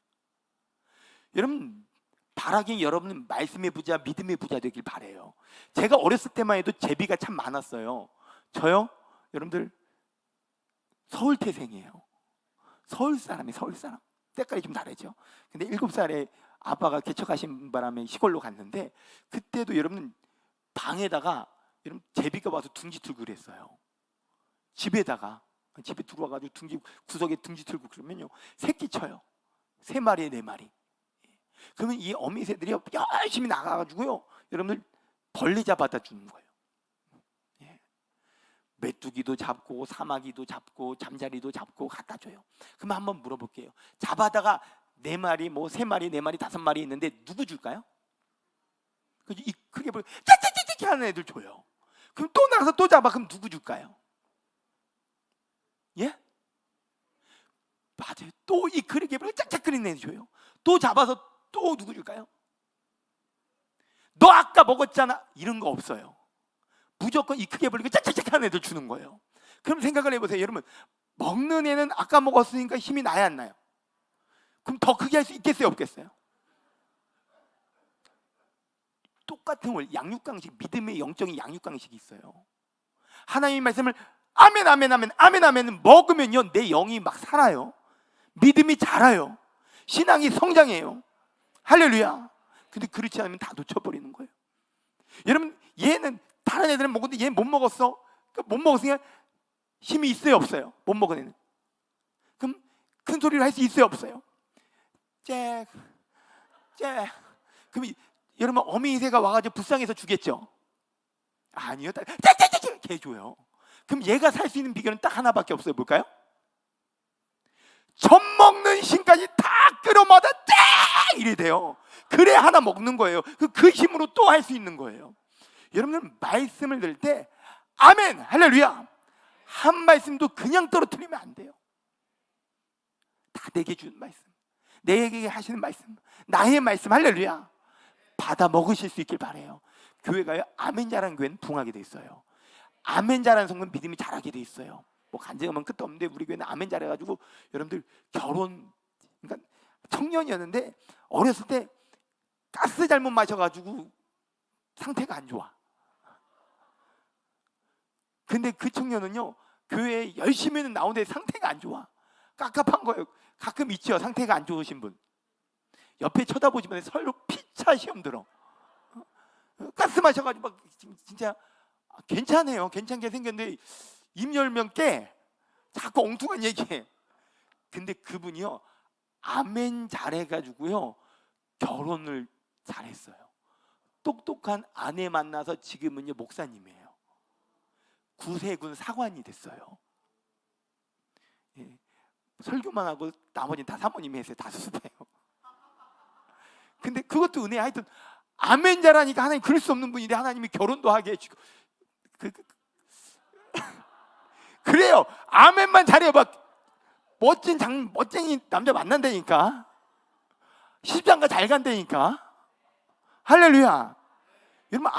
여러분 바라긴 여러분은 말씀의 부자, 믿음의 부자 되길 바래요. 제가 어렸을 때만 해도 제비가 참 많았어요. 저요? 여러분들 서울 태생이에요. 서울 사람이에요. 서울 사람. 색깔이 좀 다르죠. 근데 7살에 아빠가 개척하신 바람에 시골로 갔는데 그때도 여러분 방에다가 여러분 제비가 와서 둥지 틀고 그랬어요. 집에다가 집에 들어와가지고 둥지 구석에 둥지 틀고 그러면요 새끼 쳐요. 3마리 4마리. 그러면 이 어미새들이 열심히 나가가지고요 여러분들 벌레 잡아다 주는 거예요. 메뚜기도 잡고 사마귀도 잡고 잠자리도 잡고 갖다 줘요. 그럼 한번 물어볼게요. 잡아다가 4마리, 뭐 3마리, 4마리, 5마리 있는데 누구 줄까요? 그죠? 이 크게 보여 짜짜짜짜 하는 애들 줘요. 그럼 또 나가서 또 잡아. 그럼 누구 줄까요? 예? 맞아요. 또 이 크게 보여 짝짝거리는 애들 줘요. 또 잡아서 또 누구 줄까요? 너 아까 먹었잖아. 이런 거 없어요. 무조건 이 크게 벌리고 짝짝짝 하는 애들 주는 거예요. 그럼 생각을 해보세요. 여러분 먹는 애는 아까 먹었으니까 힘이 나야 안 나요? 그럼 더 크게 할 수 있겠어요? 없겠어요? 똑같은 걸 양육강식, 믿음의 영적인 양육강식이 있어요. 하나님의 말씀을 아멘 아멘 아멘 아멘 아멘 먹으면요 내 영이 막 살아요. 믿음이 자라요. 신앙이 성장해요. 할렐루야. 근데 그렇지 않으면 다 놓쳐버리는 거예요. 여러분 얘는 다른 애들은 먹었는데 얘 못 먹었어. 못 먹었으니까 힘이 있어요 없어요? 못 먹은 애는. 그럼 큰 소리를 할 수 있어요 없어요? 잭. 그럼 여러분 어미새가 와가지고 불쌍해서 주겠죠? 아니요. 잭 걔 줘요. 그럼 얘가 살 수 있는 비결은 딱 하나밖에 없어요. 뭘까요? 젖 먹는 신까지 다 끌어마다 쫙 이래 돼요. 그래 하나 먹는 거예요. 그 힘으로 또 할 수 있는 거예요. 여러분들 말씀을 들을 때 아멘 할렐루야 한 말씀도 그냥 떨어뜨리면 안 돼요. 다 내게 주는 말씀, 내게 하시는 말씀, 나의 말씀 할렐루야 받아 먹으실 수 있길 바라요. 교회가요 아멘 잘하는 교회는 붕하게 돼 있어요. 아멘 잘하는 성도는 믿음이 자라게 돼 있어요. 뭐 간증하면 끝도 없는데 우리 교회는 아멘 잘해가지고 여러분들 결혼 그러니까 청년이었는데 어렸을 때 가스 잘못 마셔가지고 상태가 안 좋아. 근데 그 청년은요 교회에 열심히는 나오는데 상태가 안 좋아. 깝깝한 거예요. 가끔 있죠 상태가 안 좋으신 분 옆에 쳐다보지만 서로 피차 시험 들어. 가스 마셔가지고 막 진짜 괜찮아요. 괜찮게 생겼는데 입 열면 깨. 자꾸 엉뚱한 얘기해. 근데 그분이요 아멘 잘해가지고요 결혼을 잘했어요. 똑똑한 아내 만나서 지금은요 목사님이에요. 구세군 사관이 됐어요. 예. 설교만 하고 나머지는 다 사모님이 했어요. 다 수습해요. 근데 그것도 은혜야. 하여튼 아멘 잘하니까 하나님 그럴 수 없는 분인데 하나님이 결혼도 하게 해주고 그래요. 아멘만 잘해봐. 멋쟁이 남자 만난다니까. 시집장가 잘 간다니까. 할렐루야. 여러분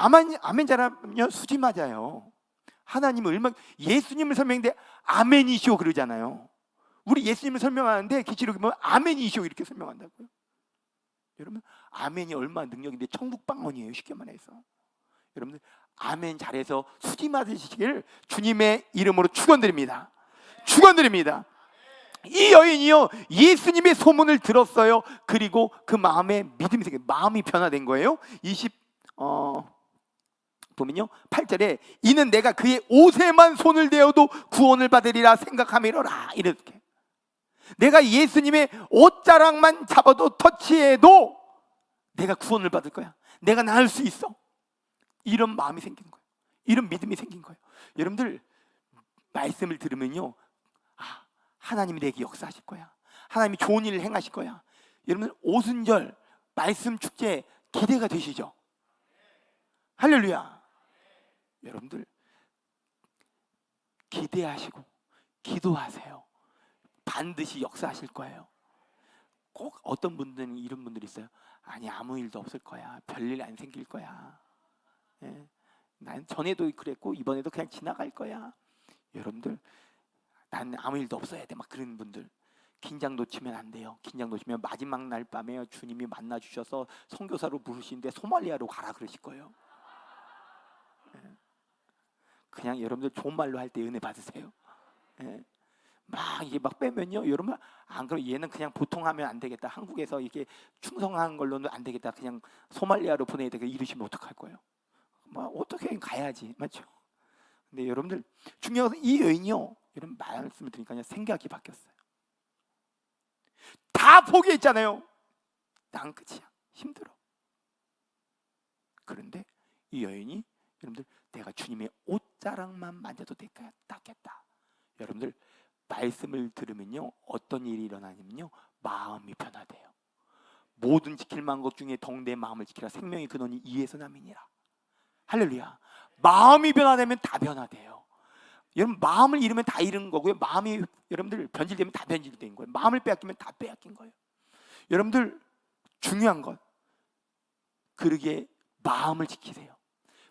아멘 잘하면 수지 맞아요. 하나님은 얼마나 예수님을 설명했는데 아멘이시오 그러잖아요. 우리 예수님을 설명하는데 기치로 보면 아멘이시오 이렇게 설명한다고요. 여러분 아멘이 얼마나 능력인데 천국 방언이에요. 쉽게 말해서. 여러분들 아멘 잘해서 수지 맞으시길 주님의 이름으로 축원드립니다. 축원드립니다. 이 여인이요 예수님의 소문을 들었어요. 그리고 그 마음에 믿음이 생겨 마음이 변화된 거예요. 보면요 8절에 이는 내가 그의 옷에만 손을 대어도 구원을 받으리라 생각함이로라. 이렇게 내가 예수님의 옷자락만 잡아도 터치해도 내가 구원을 받을 거야. 내가 나을 수 있어. 이런 마음이 생긴 거예요. 이런 믿음이 생긴 거예요. 여러분들 말씀을 들으면요 하나님이 내게 역사하실 거야. 하나님이 좋은 일을 행하실 거야. 여러분 오순절 말씀 축제 기대가 되시죠? 할렐루야. 여러분들 기대하시고 기도하세요. 반드시 역사하실 거예요. 꼭 어떤 분들은 이런 분들이 있어요. 아니 아무 일도 없을 거야. 별일 안 생길 거야. 예. 난 전에도 그랬고 이번에도 그냥 지나갈 거야. 여러분들 난 아무 일도 없어야 돼. 막 그런 분들 긴장 놓치면 안 돼요. 긴장 놓치면 마지막 날 밤에 주님이 만나 주셔서 선교사로 부르시는데 소말리아로 가라 그러실 거예요. 예. 그냥 여러분들 좋은 말로 할 때 은혜 받으세요. 예. 막 이게 막 빼면요, 여러분 안 그럼 얘는 그냥 보통 하면 안 되겠다. 한국에서 이게 충성하는 걸로는 안 되겠다. 그냥 소말리아로 보내야 되겠다. 이러시면 어떡할 거예요? 뭐 어떻게 가야지, 맞죠? 근데 여러분들 중요한 것은 이 여인이요, 여러분 말씀을 드리니까 생각이 바뀌었어요. 다 포기했잖아요. 난 끝이야, 힘들어. 그런데 이 여인이 여러분들 내가 주님의 옷자락만 만져도 낫겠다. 여러분들 말씀을 들으면요 어떤 일이 일어나냐면요 마음이 변화돼요. 모든 지킬 만한 것 중에 더욱 내 마음을 지키라. 생명의 근원이 이에서 남이니라. 할렐루야. 마음이 변화되면 다 변화돼요. 여러분 마음을 잃으면 다 잃은 거고요. 마음이 여러분들 변질되면 다 변질된 거예요. 마음을 빼앗기면 다 빼앗긴 거예요. 여러분들 중요한 건 그러게 마음을 지키세요.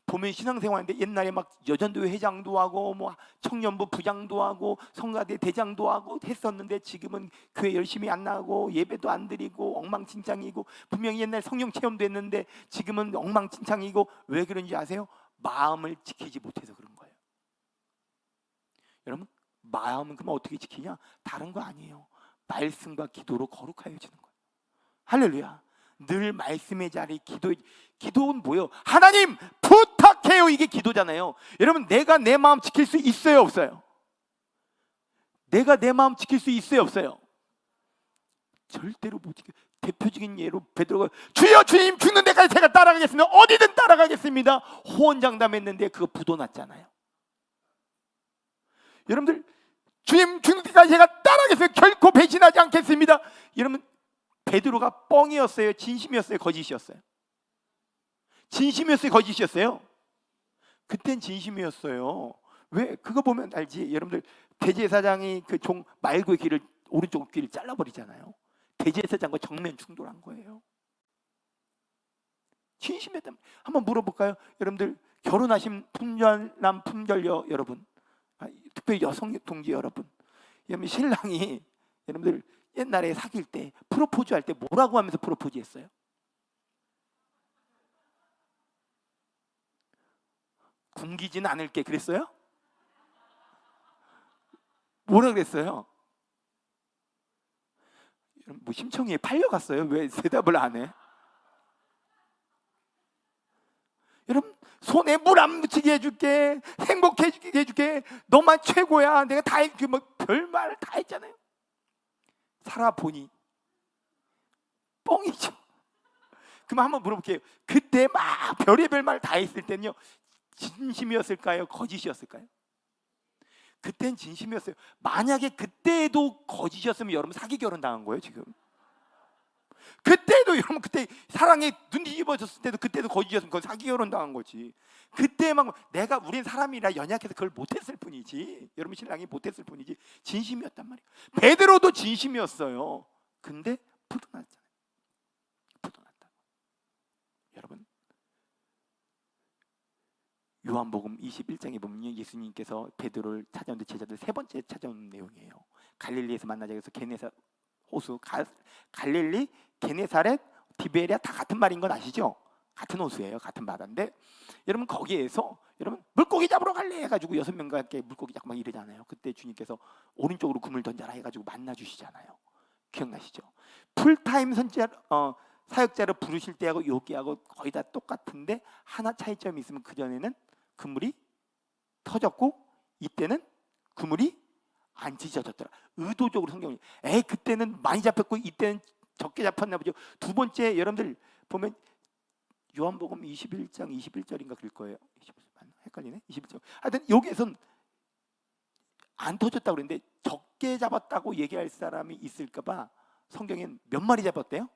보면 신앙생활인데 옛날에 막 여전도회 회장도 하고 뭐 청년부 부장도 하고 성가대 대장도 하고 했었는데 지금은 교회 열심히 안 나가고 예배도 안 드리고 엉망진창이고, 분명히 옛날 성령 체험도 했는데 지금은 엉망진창이고. 왜 그런지 아세요? 마음을 지키지 못해서 그런 거예요. 여러분 마음은 그러면 어떻게 지키냐? 다른 거 아니에요. 말씀과 기도로 거룩하여지는 거예요. 할렐루야. 늘 말씀의 자리, 기도는 뭐예요? 하나님 부탁해요. 이게 기도잖아요. 여러분 내가 내 마음 지킬 수 있어요 없어요? 내가 내 마음 지킬 수 있어요 없어요? 절대로 못 지켜요. 대표적인 예로 베드로가 주여 주님 죽는 데까지 제가 따라가겠습니다. 어디든 따라가겠습니다. 호언장담했는데 그거 부도 났잖아요. 여러분들 주님 죽는 데까지 제가 따라가겠습니다. 결코 배신하지 않겠습니다. 여러분 베드로가 뻥이었어요? 진심이었어요? 거짓이었어요? 진심이었어요? 거짓이었어요? 그땐 진심이었어요. 왜? 그거 보면 알지. 여러분들 대제사장이 그 종 말고의 귀를, 오른쪽 귀를 잘라버리잖아요. 대제사장과 정면 충돌한 거예요. 진심이었다면 한번 물어볼까요? 여러분들 결혼하신 품절남 품절녀 여러분, 특별히 여성 동지 여러분, 여러분 신랑이 여러분들 옛날에 사귈 때 프로포즈 할 때 뭐라고 하면서 프로포즈 했어요? 굶기진 않을게 그랬어요? 뭐라 그랬어요? 뭐 심청이에 팔려갔어요? 왜 대답을 안 해? 여러분 손에 물 안 묻히게 해줄게, 행복해지게 해줄게, 너만 최고야, 내가 다 해줄게, 뭐 별말 다 했잖아요. 살아보니 뻥이죠. 그럼 한번 물어볼게요. 그때 막 별의별 말 다 했을 때는요 진심이었을까요? 거짓이었을까요? 그땐 진심이었어요. 만약에 그때도 거짓이었으면 여러분 사기 결혼 당한 거예요 지금. 그때도 여러분 그때 사랑에 눈 뒤집어졌을 때도 그때도 거짓이었으면 그건 사기 결혼 당한 거지. 그때 막 내가 우린 사람이라 연약해서 그걸 못했을 뿐이지. 여러분 신랑이 못했을 뿐이지 진심이었단 말이에요. 베드로도 진심이었어요. 근데 부도났잖아요. 부도났다. 여러분 요한복음 21장에 보면 예수님께서 베드로를 찾아오는데 제자들 세 번째 찾아오는 내용이에요. 갈릴리에서 만나자 해서 게네사 호수 갈릴리, 게네사렛, 디베리아 다 같은 말인 건 아시죠? 같은 호수예요. 같은 바다인데 여러분 거기에서 여러분 물고기 잡으러 갈래 해가지고 6명과 함께 물고기 잡고 막 이러잖아요. 그때 주님께서 오른쪽으로 그물 던져라 해가지고 만나 주시잖아요. 기억나시죠? 풀타임 사역자를 부르실 때하고 여기하고 거의 다 똑같은데 하나 차이점이 있으면 그전에는 그물이 터졌고 이때는 그물이 안 찢어졌더라. 의도적으로 성경이 그때는 많이 잡혔고 이때는 적게 잡혔나 보죠. 두 번째 여러분들 보면 요한복음 21장 21절인가 그럴 거예요. 21절 맞나? 헷갈리네. 21절. 하여튼 여기에선 안 터졌다고 그랬는데 적게 잡았다고 얘기할 사람이 있을까 봐 성경엔 몇 마리 잡았대요?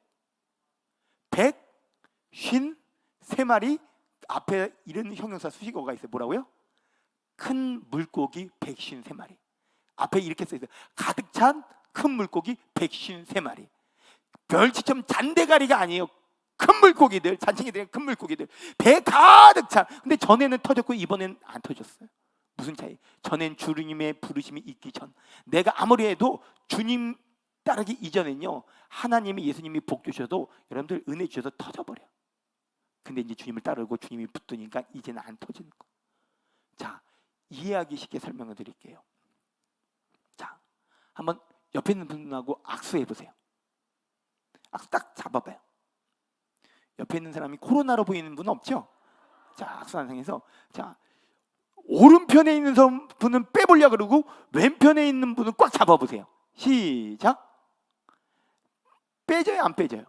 153마리. 앞에 이런 형용사 수식어가 있어요. 뭐라고요? 큰 물고기 153마리. 앞에 이렇게 써 있어요. 가득 찬 큰 물고기 153마리. 멸치처럼 잔대가리가 아니에요. 큰 물고기들, 잔챙이들의 큰 물고기들. 배 가득 찬. 근데 전에는 터졌고 이번엔 안 터졌어요. 무슨 차이? 전엔 주님의 부르심이 있기 전. 내가 아무리 해도 주님 따르기 이전엔요. 하나님이 예수님이 복 주셔도 여러분들 은혜 주셔서 터져버려. 근데 이제 주님을 따르고 주님이 붙으니까 이제는 안 터지는 거. 자, 이해하기 쉽게 설명을 드릴게요. 자, 한번 옆에 있는 분하고 악수해 보세요. 악수 딱 잡아봐요. 옆에 있는 사람이 코로나로 보이는 분 없죠? 자, 악수 한상에서 자, 오른편에 있는 분은 빼보려고 그러고 왼편에 있는 분은 꽉 잡아보세요. 시작. 빼져요, 안 빼져요?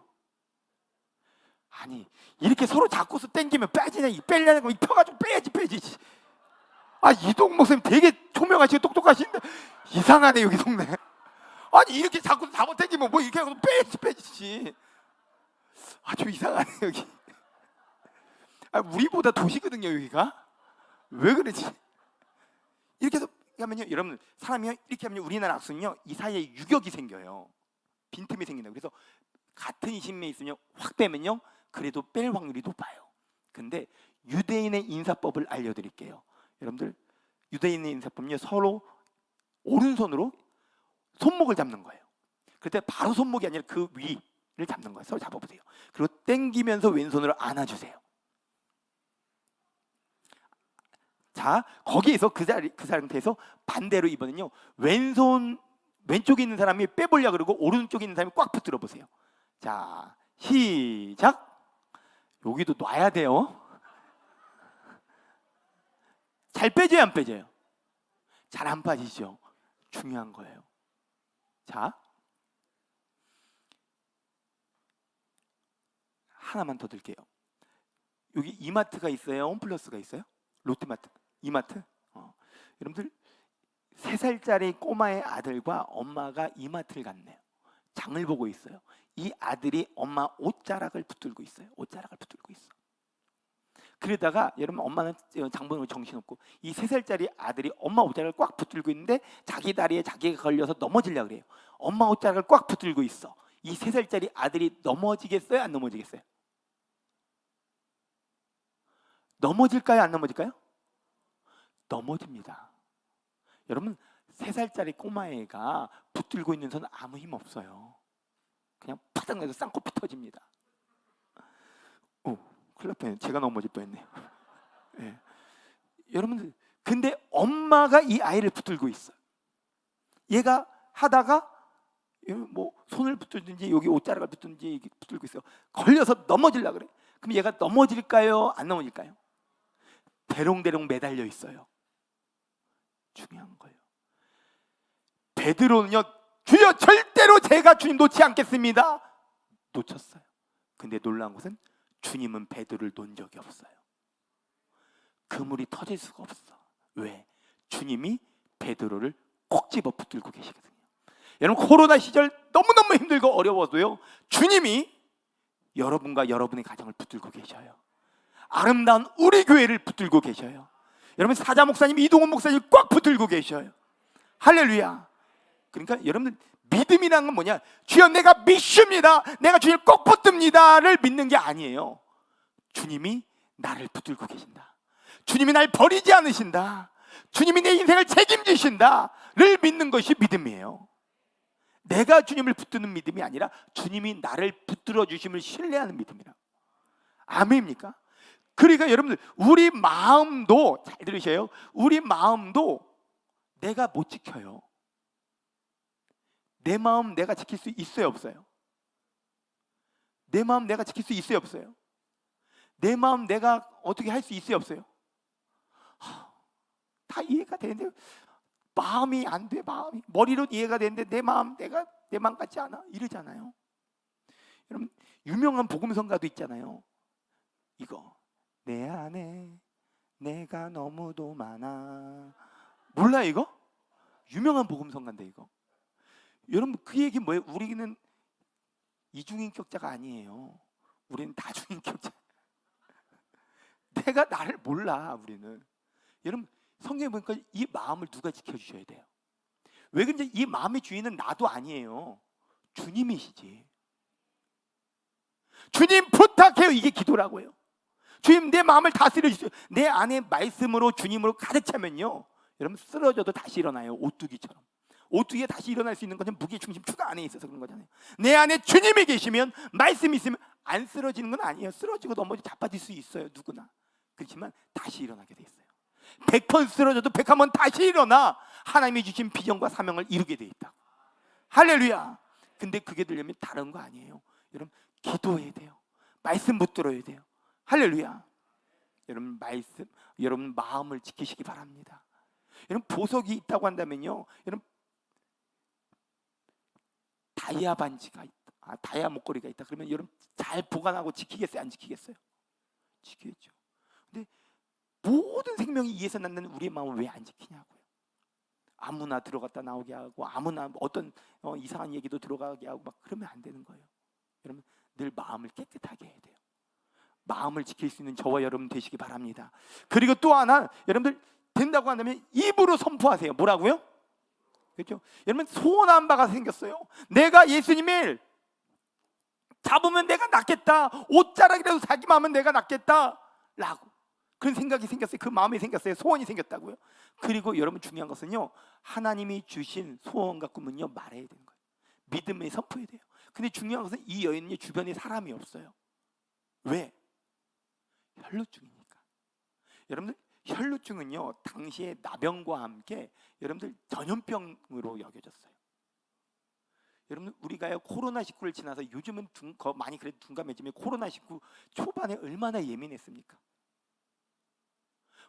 아니, 이렇게 서로 잡고서 당기면 빼지냐? 빼려는 거 펴가지고 빼야지. 아, 이동 목사님 되게 총명하시고 똑똑하신데 이상하네 여기 동네. 아니 이렇게 자꾸 잡아 당기면 뭐 이렇게 하고 빼지. 아주 이상하네 여기. 아, 우리보다 도시거든요 여기가. 왜 그러지? 이렇게 해서 하면요, 여러분 사람이 이렇게 하면 우리나라 악수는요 이 사이에 유격이 생겨요. 빈틈이 생긴다. 그래서 같은 심에 있으면 확 빼면요 그래도 뺄 확률이 높아요. 근데 유대인의 인사법을 알려드릴게요. 여러분들 유대인의 인사법은요 서로 오른손으로 손목을 잡는 거예요. 그때 바로 손목이 아니라 그 위를 잡는 거예요. 서로 잡아보세요. 그리고 당기면서 왼손으로 안아주세요. 자, 거기에서 그 상태에서 반대로 이번엔요 왼쪽에 있는 사람이 빼보려고 그러고 오른쪽에 있는 사람이 꽉 붙들어 보세요. 자, 시작. 여기도 놔야 돼요. 잘 빼져요, 안 빼져요? 잘 안 빠지죠. 중요한 거예요. 자, 하나만 더 들게요. 여기 이마트가 있어요? 홈플러스가 있어요? 롯데마트? 이마트? 여러분들 3살짜리 꼬마의 아들과 엄마가 이마트를 갔네요. 장을 보고 있어요. 이 아들이 엄마 옷자락을 붙들고 있어요. 옷자락을 붙들고 있어. 그러다가 여러분 엄마는 장 보는 거 정신없고 이 3살짜리 아들이 엄마 옷자락을 꽉 붙들고 있는데 자기 다리에 자기가 걸려서 넘어지려고 그래요. 엄마 옷자락을 꽉 붙들고 있어. 이 3살짜리 아들이 넘어지겠어요? 안 넘어지겠어요? 넘어질까요? 안 넘어질까요? 넘어집니다. 여러분 3살짜리 꼬마애가 붙들고 있는 손 아무 힘 없어요. 그냥 파닥 내서 쌍코피 터집니다. 큰일 날 뻔했네요. 제가 넘어질 뻔했네요. 네. 여러분들 근데 엄마가 이 아이를 붙들고 있어요. 얘가 하다가 뭐 손을 붙들든지 여기 옷자락을 붙든지 붙들고 있어요. 걸려서 넘어지려고 그래. 그럼 얘가 넘어질까요? 안 넘어질까요? 대롱대롱 매달려 있어요. 중요한 거예요. 베드로는요, 주여 절대로 제가 주님 놓지 않겠습니다. 놓쳤어요. 근데 놀라운 것은 주님은 베드로를 놓은 적이 없어요. 그물이 터질 수가 없어. 왜? 주님이 베드로를 꼭 집어 붙들고 계시거든요. 여러분 코로나 시절 너무너무 힘들고 어려워도요 주님이 여러분과 여러분의 가정을 붙들고 계셔요. 아름다운 우리 교회를 붙들고 계셔요. 여러분 사자 목사님, 이동훈 목사님 꽉 붙들고 계셔요. 할렐루야. 그러니까 여러분들 믿음이라는 건 뭐냐? 주여 내가 믿습니다, 내가 주님을 꼭 붙듭니다를 믿는 게 아니에요. 주님이 나를 붙들고 계신다, 주님이 날 버리지 않으신다, 주님이 내 인생을 책임지신다를 믿는 것이 믿음이에요. 내가 주님을 붙드는 믿음이 아니라 주님이 나를 붙들어 주심을 신뢰하는 믿음이라. 아멘입니까? 그러니까 여러분들 우리 마음도 잘 들으셔요. 우리 마음도 내가 못 지켜요. 내 마음 내가 지킬 수 있어요, 없어요? 내 마음 내가 지킬 수 있어요, 없어요? 내 마음 내가 어떻게 할 수 있어요, 없어요? 다 이해가 되는데 마음이 안 돼. 마음이 머리로 이해가 되는데 내 마음 내가 내 마음 같지 않아 이러잖아요. 여러분 유명한 복음성가도 있잖아요. 이거 내 안에 내가 너무도 많아. 몰라 이거? 유명한 복음성가인데 이거. 여러분 그 얘기 뭐예요? 우리는 이중인격자가 아니에요. 우리는 다중인격자. 내가 나를 몰라 우리는. 여러분 성경에 보니까 이 마음을 누가 지켜주셔야 돼요? 왜 그런지 이 마음의 주인은 나도 아니에요. 주님이시지. 주님 부탁해요. 이게 기도라고요. 주님 내 마음을 다스려 주세요. 내 안에 말씀으로 주님으로 가득 차면요, 여러분 쓰러져도 다시 일어나요. 오뚜기처럼. 오뚜기에 다시 일어날 수 있는 것은 무게중심 추가 안에 있어서 그런 거잖아요. 내 안에 주님이 계시면, 말씀이 있으면 안 쓰러지는 건 아니에요. 쓰러지고 넘어져 자빠질 수 있어요, 누구나. 그렇지만 다시 일어나게 돼 있어요. 100번 쓰러져도 101번 다시 일어나 하나님이 주신 비전과 사명을 이루게 돼 있다. 할렐루야. 근데 그게 되려면 다른 거 아니에요. 여러분 기도해야 돼요. 말씀 붙들어야 돼요. 할렐루야. 여러분 말씀, 여러분 마음을 지키시기 바랍니다. 여러분 보석이 있다고 한다면요, 여러분 다이아 반지가 있다, 다이아 목걸이가 있다 그러면 여러분 잘 보관하고 지키겠어요, 안 지키겠어요? 지키겠죠. 근데 모든 생명이 이에서 낳는 우리의 마음을 왜 안 지키냐고요. 아무나 들어갔다 나오게 하고 아무나 어떤 이상한 얘기도 들어가게 하고 막 그러면 안 되는 거예요. 여러분 늘 마음을 깨끗하게 해야 돼요. 마음을 지킬 수 있는 저와 여러분 되시기 바랍니다. 그리고 또 하나, 여러분들 된다고 한다면 입으로 선포하세요. 뭐라고요? 그렇죠? 여러분 소원한 바가 생겼어요. 내가 예수님을 잡으면 내가 낫겠다, 옷자락이라도 사기만 하면 내가 낫겠다 라고 그런 생각이 생겼어요. 그 마음이 생겼어요. 소원이 생겼다고요. 그리고 여러분 중요한 것은요, 하나님이 주신 소원과 꿈은요 말해야 되는 거예요. 믿음에 선포해야 돼요. 근데 중요한 것은 이 여인은 주변에 사람이 없어요. 왜? 혈루증이니까. 여러분들 혈루증은요 당시에 나병과 함께 여러분들 전염병으로 여겨졌어요. 여러분 우리가요 코로나19를 지나서 요즘은 많이 그래도 둔감해지면 코로나19 초반에 얼마나 예민했습니까?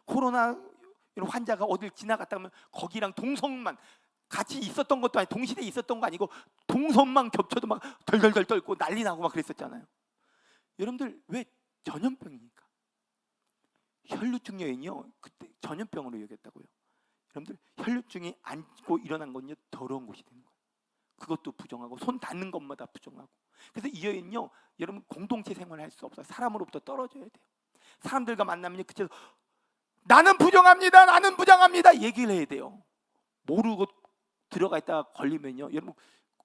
코로나 환자가 어딜 지나갔다 하면 거기랑 동선만 같이 있었던 것도 아니고 동시대에 있었던 거 아니고 동선만 겹쳐도 막 덜덜덜 떨고 난리 나고 막 그랬었잖아요. 여러분들 왜? 전염병이니까. 혈루증 여인이요 그때 전염병으로 여겼다고요. 여러분들 혈루증이 안고 일어난 건요 더러운 곳이 되는 거예요. 그것도 부정하고 손 닿는 것마다 부정하고. 그래서 이 여인요 여러분 공동체 생활을 할 수 없어요. 사람으로부터 떨어져야 돼요. 사람들과 만나면요 그때서 나는 부정합니다, 나는 부정합니다 얘기를 해야 돼요. 모르고 들어가 있다가 걸리면요, 여러분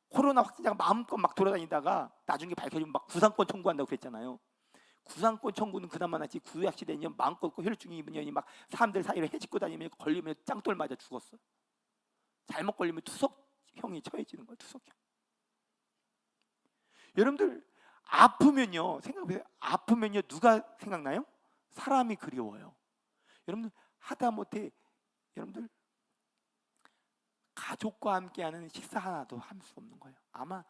코로나 확진자가 마음껏 막 돌아다니다가 나중에 밝혀지면 막 구상권 청구한다고 그랬잖아요. 구상권 청구는 그나마 낫지, 구약시대는 마음껏 혈루증이 입은 여인이 막 사람들 사이로 해집고 다니면 걸리면 짱돌 맞아 죽었어. 잘못 걸리면 투석형이 처해지는 거예요. 투석형. 여러분들 아프면요 생각해보세요. 아프면요 누가 생각나요? 사람이 그리워요. 여러분들 하다못해 여러분들 가족과 함께하는 식사 하나도 할 수 없는 거예요. 아마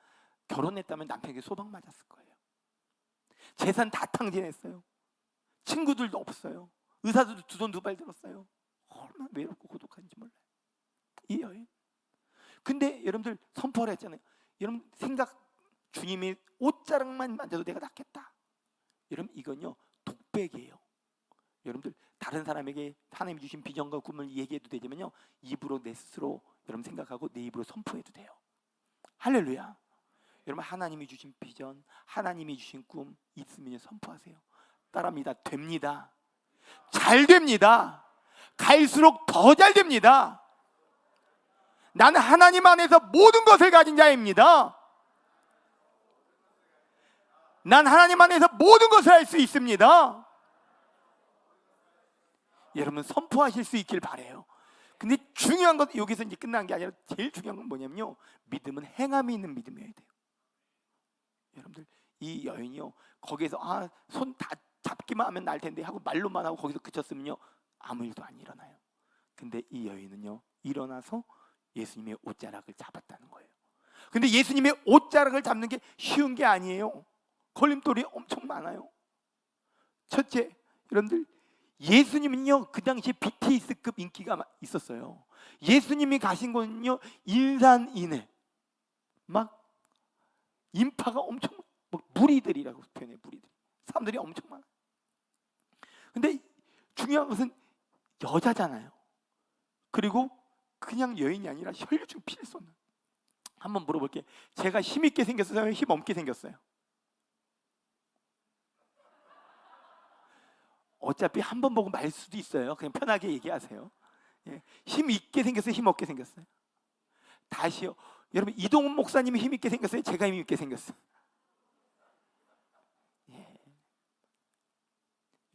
결혼했다면 남편에게 소방 맞았을 거예요. 재산 다 탕진했어요. 친구들도 없어요. 의사들도 두 손 두 발 들었어요. 얼마나 외롭고 고독한지 몰라요 이 여인. 근데 여러분들 선포를 했잖아요. 여러분 생각, 주님이 옷자락만 만져도 내가 낫겠다. 여러분 이건요 독백이에요. 여러분들 다른 사람에게 하나님이 주신 비전과 꿈을 얘기해도 되지만요 입으로 내 스스로 여러분 생각하고 내 입으로 선포해도 돼요. 할렐루야. 여러분 하나님이 주신 비전, 하나님이 주신 꿈 있으면 선포하세요. 따라합니다. 됩니다. 잘 됩니다. 갈수록 더 잘 됩니다. 나는 하나님 안에서 모든 것을 가진 자입니다. 난 하나님 안에서 모든 것을 할 수 있습니다. 여러분 선포하실 수 있길 바라요. 근데 중요한 건 여기서 이제 끝난 게 아니라 제일 중요한 건 뭐냐면요, 믿음은 행함이 있는 믿음이어야 돼요. 여러분들 이 여인이요, 거기에서 손 다 잡기만 하면 날 텐데 하고 말로만 하고 거기서 그쳤으면요 아무 일도 안 일어나요. 근데 이 여인은요 일어나서 예수님의 옷자락을 잡았다는 거예요. 근데 예수님의 옷자락을 잡는 게 쉬운 게 아니에요. 걸림돌이 엄청 많아요. 첫째, 여러분들 예수님은요 그 당시에 BTS급 인기가 있었어요. 예수님이 가신 곳은요 인산인해, 막 인파가 엄청, 뭐 무리들이라고 표현해. 무리들, 사람들이 엄청 많아. 근데 중요한 것은 여자잖아요. 그리고 그냥 여인이 아니라 혈류증 피를 쏟는. 한번 물어볼게요. 제가 힘있게 생겼어요? 힘없게 생겼어요? 어차피 한 번 보고 말 수도 있어요. 그냥 편하게 얘기하세요. 힘 있게 생겼어요? 힘 없게 생겼어요? 다시요. 여러분 이동훈 목사님이 힘 있게 생겼어요? 제가 힘 있게 생겼어요?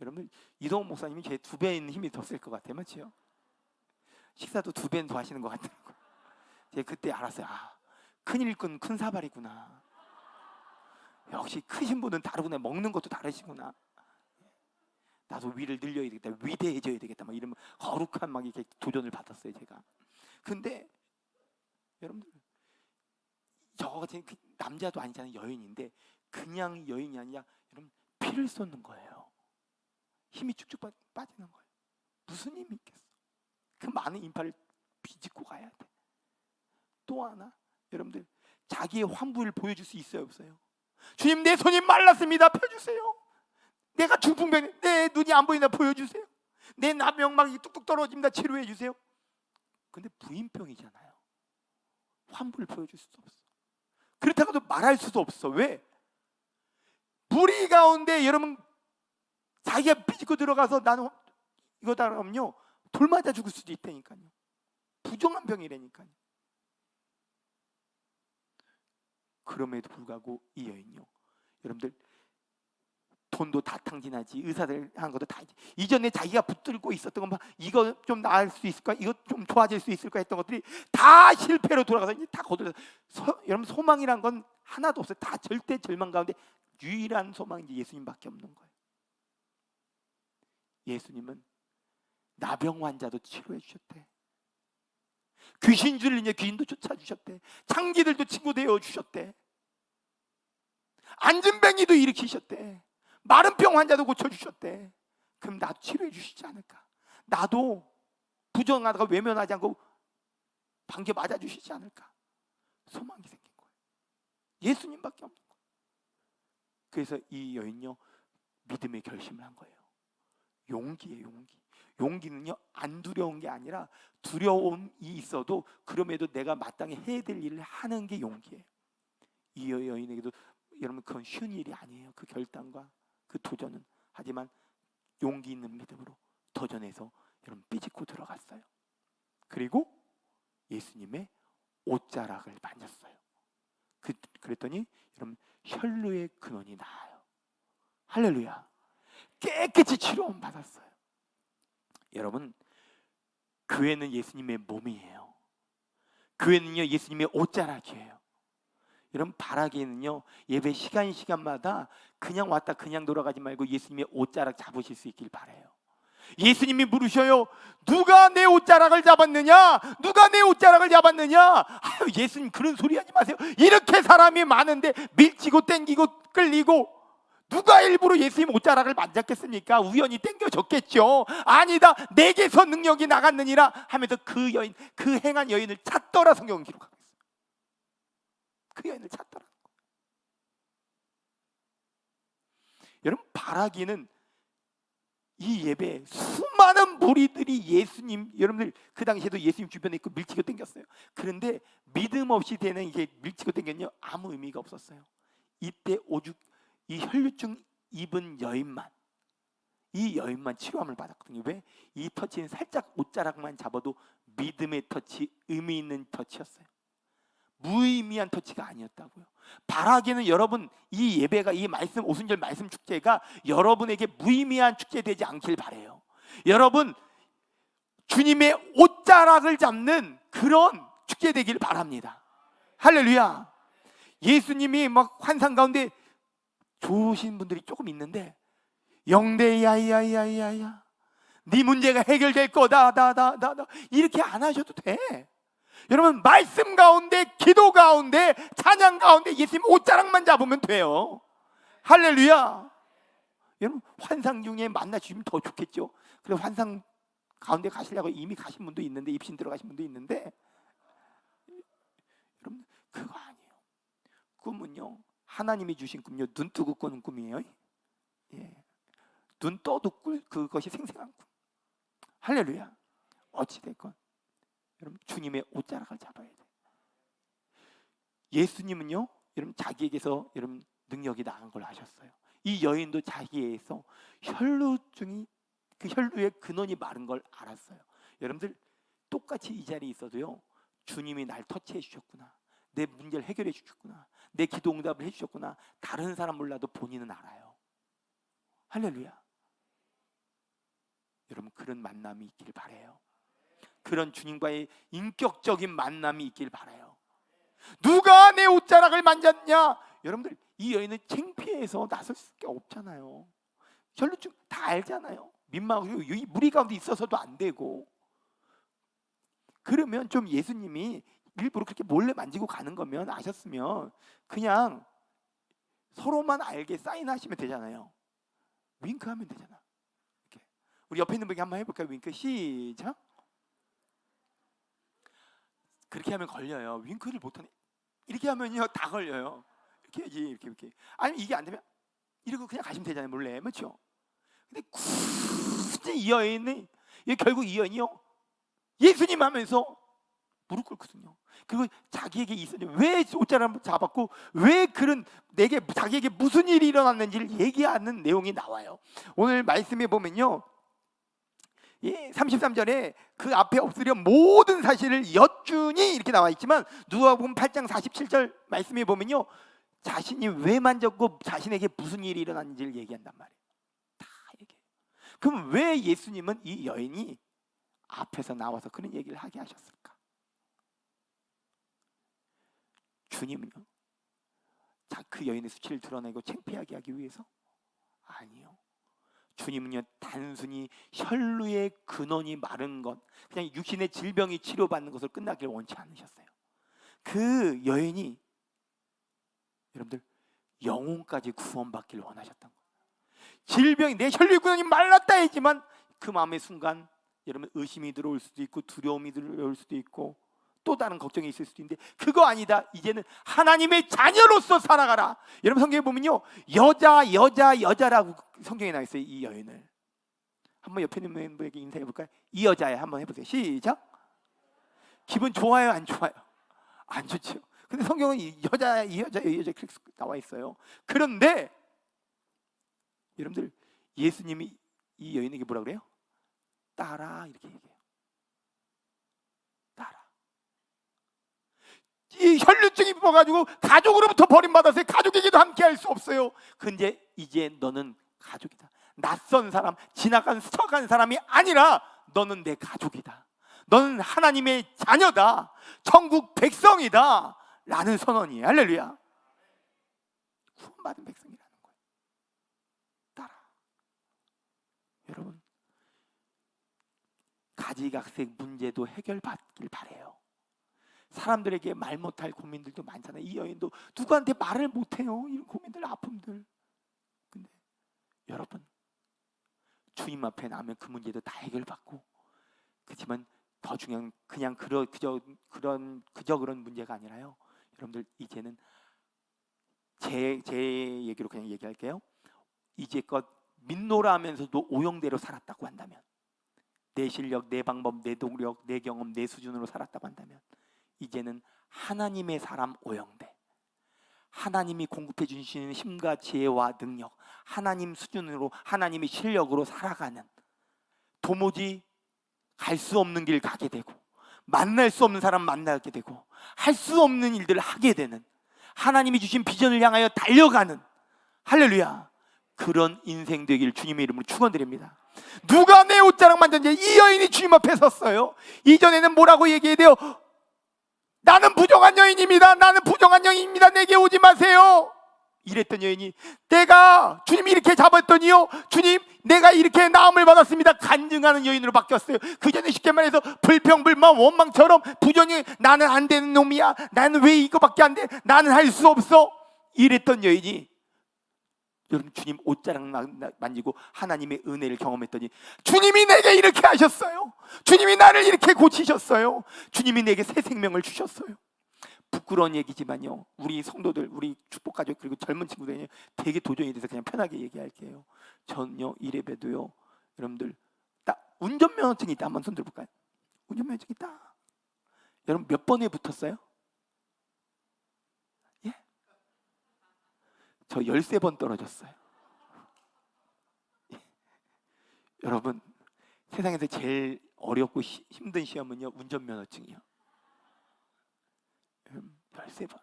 여러분 이동훈 목사님이 제 2배 있는 힘이 더 셀 것 같아요. 맞죠? 식사도 2배는 더 하시는 것 같더라고요. 제가 그때 알았어요. 큰 일꾼 큰 사발이구나. 역시 크신 분은 다르구나. 먹는 것도 다르시구나. 나도 위를 늘려야 되겠다, 위대해져야 되겠다, 막 이런 거룩한 막 이렇게 도전을 받았어요 제가. 근데 여러분들 저 같은 남자도 아니잖아요. 여인인데 그냥 여인이 아니라 여러분 피를 쏟는 거예요. 힘이 쭉쭉 빠지는 거예요. 무슨 힘이 있겠어? 그 많은 인파를 비집고 가야 돼. 또 하나, 여러분들 자기의 환부를 보여줄 수 있어요 없어요? 주님 내 손이 말랐습니다, 펴주세요. 내가 중풍병, 내 눈이 안 보이나 보여주세요. 내 나명막이 뚝뚝 떨어집니다, 치료해 주세요. 근데 부인병이잖아요. 환부를 보여줄 수도 없어. 그렇다고도 말할 수도 없어. 왜? 무리 가운데 여러분 자기가 삐지고 들어가서 나는 이거다 그러면요 돌 맞아 죽을 수도 있다니까요. 부정한 병이라니까요. 그럼에도 불구하고 이 여인요, 여러분들 돈도 다 탕진하지, 의사들 한 것도 다 이전에 자기가 붙들고 있었던 건 이거 좀 나을 수 있을까, 이거 좀 좋아질 수 있을까 했던 것들이 다 실패로 돌아가서 이제 다 거들어서 여러분 소망이란 건 하나도 없어요. 다 절대 절망 가운데 유일한 소망이 이제 예수님밖에 없는 거예요. 예수님은 나병 환자도 치료해 주셨대. 귀신 들린 귀신도 쫓아주셨대. 창기들도 친구 되어 주셨대. 안진뱅이도 일으키셨대. 마른 병 환자도 고쳐주셨대. 그럼 나도 치료해 주시지 않을까? 나도 부정하다가 외면하지 않고 반겨 맞아주시지 않을까? 소망이 생긴 거예요. 예수님밖에 없는 거예요. 그래서 이 여인요 믿음의 결심을 한 거예요. 용기예요. 용기. 용기는요 안 두려운 게 아니라 두려움이 있어도 그럼에도 내가 마땅히 해야 될 일을 하는 게 용기예요. 이 여인에게도 여러분 그건 쉬운 일이 아니에요. 그 결단과 그 도전은. 하지만 용기 있는 믿음으로 도전해서 여러분 삐짓고 들어갔어요. 그리고 예수님의 옷자락을 만졌어요. 그랬더니 여러분 혈루의 근원이 나아요. 할렐루야. 깨끗이 치료함 받았어요. 여러분 교회는 예수님의 몸이에요. 교회는요 예수님의 옷자락이에요. 여러분 바라기에는요 예배 시간마다 그냥 왔다 그냥 돌아가지 말고 예수님의 옷자락 잡으실 수 있길 바라요. 예수님이 물으셔요. 누가 내 옷자락을 잡았느냐? 누가 내 옷자락을 잡았느냐? 예수님 그런 소리 하지 마세요. 이렇게 사람이 많은데 밀치고 땡기고 끌리고 누가 일부러 예수님 옷자락을 만졌겠습니까? 우연히 땡겨졌겠죠. 아니다, 내게서 능력이 나갔느니라 하면서 그 여인, 그 행한 여인을 찾더라 성경은 기록하고 있어요. 그 여인을 찾더라. 여러분 바라기는 이 예배에 수많은 무리들이 예수님, 여러분들 그 당시에도 예수님 주변에 있고 밀치고 땡겼어요. 그런데 믿음 없이 되는 이게 밀치고 땡겼냐 아무 의미가 없었어요. 이때 오죽 이 혈루증 입은 여인만, 이 여인만 치료함을 받았거든요. 왜? 이 터치는 살짝 옷자락만 잡아도 믿음의 터치, 의미 있는 터치였어요. 무의미한 터치가 아니었다고요. 바라기는 여러분 이 예배가, 이 말씀, 오순절 말씀 축제가 여러분에게 무의미한 축제 되지 않길 바래요. 여러분 주님의 옷자락을 잡는 그런 축제 되길 바랍니다. 할렐루야. 예수님이 막 환상 가운데 좋으신 분들이 조금 있는데 영대 야야야야야 네 문제가 해결될 거다 다다다 이렇게 안 하셔도 돼. 여러분 말씀 가운데, 기도 가운데, 찬양 가운데 예수님 옷자락만 잡으면 돼요. 할렐루야. 여러분 환상 중에 만나주시면 더 좋겠죠. 그래서 환상 가운데 가시려고 이미 가신 분도 있는데, 입신 들어가신 분도 있는데, 여러분 그거 아니에요. 꿈은요 하나님이 주신 꿈요 눈 뜨고 꾸는 꿈이에요. 예. 눈 떠도 꿀 그것이 생생한 꿈. 할렐루야. 어찌됐건 여러분 주님의 옷자락을 잡아야 돼. 예수님은요 여러분 자기에게서 여러분 능력이 나은 걸 아셨어요. 이 여인도 자기에게서 혈루증이, 그 혈루의 근원이 마른 걸 알았어요. 여러분들 똑같이 이 자리에 있어도요 주님이 날 터치해 주셨구나, 내 문제를 해결해 주셨구나, 내 기도 응답을 해 주셨구나, 다른 사람 몰라도 본인은 알아요. 할렐루야. 여러분 그런 만남이 있길 바라요. 그런 주님과의 인격적인 만남이 있길 바라요. 누가 내 옷자락을 만졌냐? 여러분들 이 여인은 창피해서 나설 수밖에 없잖아요. 혈루증 다 알잖아요. 민망하고 이 무리 가운데 있어서도 안 되고. 그러면 좀 예수님이 일부러 그렇게 몰래 만지고 가는 거면, 아셨으면 그냥 서로만 알게 사인하시면 되잖아요. 윙크하면 되잖아. 이렇게. 우리 옆에 있는 분에게 한번 해볼까요? 윙크 시작. 그렇게 하면 걸려요. 윙크를 못하네. 이렇게 하면요 다 걸려요. 이렇게 해야지. 이렇게. 아니면 이게 안 되면 이러고 그냥 가시면 되잖아요. 몰래. 맞죠? 근데 굳이 이 여인이, 결국 이 여인이요 예수님 하면서 무릎 꿇거든요. 그리고 자기에게 있었냐, 왜 옷자락을 잡았고 왜 그런 자기에게 무슨 일이 일어났는지를 얘기하는 내용이 나와요. 오늘 말씀에 보면요 33절에 그 앞에 엎드려 모든 사실을 여쭈니 이렇게 나와 있지만, 누가복음 8장 47절 말씀에 보면요 자신이 왜 만졌고 자신에게 무슨 일이 일어났는지를 얘기한단 말이에요. 다 얘기해요. 그럼 왜 예수님은 이 여인이 앞에서 나와서 그런 얘기를 하게 하셨을까? 주님은요 그 여인의 수치를 드러내고 창피하게 하기 위해서? 아니요. 주님은요 단순히 혈루의 근원이 마른 것, 그냥 육신의 질병이 치료받는 것을 끝나길 원치 않으셨어요. 그 여인이 여러분들 영혼까지 구원받기를 원하셨던 거예요. 질병이, 내 혈루의 근원이 말랐다 했지만 그 마음의 순간 여러분 의심이 들어올 수도 있고 두려움이 들어올 수도 있고 또 다른 걱정이 있을 수도 있는데, 그거 아니다. 이제는 하나님의 자녀로서 살아가라. 여러분 성경에 보면요 여자라고 성경에 나와 있어요. 이 여인을 한번 옆에 있는 분에게 인사해 볼까요? 이 여자야. 한번 해보세요. 시작. 기분 좋아요 안 좋아요? 안 좋죠. 근데 성경은 이 여자 그렇게 나와 있어요. 그런데 여러분들 예수님이 이 여인에게 뭐라 그래요? 따라 이렇게 얘기해요. 따라. 이 혈루증이 뽑아가지고 가족으로부터 버림받아서 가족에게도 함께할 수 없어요. 근데 이제 너는 가족이다. 낯선 사람, 지나간 스쳐간 사람이 아니라 너는 내 가족이다. 너는 하나님의 자녀다. 천국 백성이다. 라는 선언이에요. 할렐루야. 구원받은 백성이라는 거예요. 따라. 여러분 가지각색 문제도 해결받길 바래요. 사람들에게 말 못할 고민들도 많잖아요. 이 여인도 누구한테 말을 못해요. 이런 고민들, 아픔들. 근데 여러분 주님 앞에 나면 그 문제도 다 해결받고, 그렇지만 더 중요한 그냥 그저 그런 문제가 아니라요. 여러분들 이제는 제 얘기로 그냥 얘기할게요. 이제껏 민노라 하면서도 오형대로 살았다고 한다면, 내 실력, 내 방법, 내 노력, 내 경험, 내 수준으로 살았다고 한다면 이제는 하나님의 사람 오형배, 하나님이 공급해 주시는 힘과 지혜와 능력, 하나님 수준으로 하나님의 실력으로 살아가는, 도무지 갈 수 없는 길 가게 되고 만날 수 없는 사람 만나게 되고 할 수 없는 일들을 하게 되는, 하나님이 주신 비전을 향하여 달려가는, 할렐루야, 그런 인생 되길 주님의 이름으로 축원드립니다. 누가 내 옷자락 만졌냐? 이 여인이 주님 앞에 섰어요. 이전에는 뭐라고 얘기해야 돼요? 나는 부정한 여인입니다. 나는 부정한 여인입니다. 내게 오지 마세요. 이랬던 여인이, 내가 주님이 이렇게 잡았더니요, 주님 내가 이렇게 나음을 받았습니다. 간증하는 여인으로 바뀌었어요. 그전에 쉽게 말해서 불평불만 원망처럼 부정이, 나는 안 되는 놈이야, 나는 왜 이거밖에 안 돼, 나는 할 수 없어, 이랬던 여인이 여러분 주님 옷자락 만지고 하나님의 은혜를 경험했더니 주님이 내게 이렇게 하셨어요. 주님이 나를 이렇게 고치셨어요. 주님이 내게 새 생명을 주셨어요. 부끄러운 얘기지만요, 우리 성도들, 우리 축복가족 그리고 젊은 친구들이 되게 도전이 돼서 그냥 편하게 얘기할게요. 전요 이래봬도요, 여러분들 딱 운전면허증이 있다. 한번 손 들어볼까요? 운전면허증 있다. 여러분 몇 번에 붙었어요? 예? 저 13번 떨어졌어요. 예. 여러분 세상에서 제일 어렵고 힘든 시험은요, 운전면허증이요. 13번.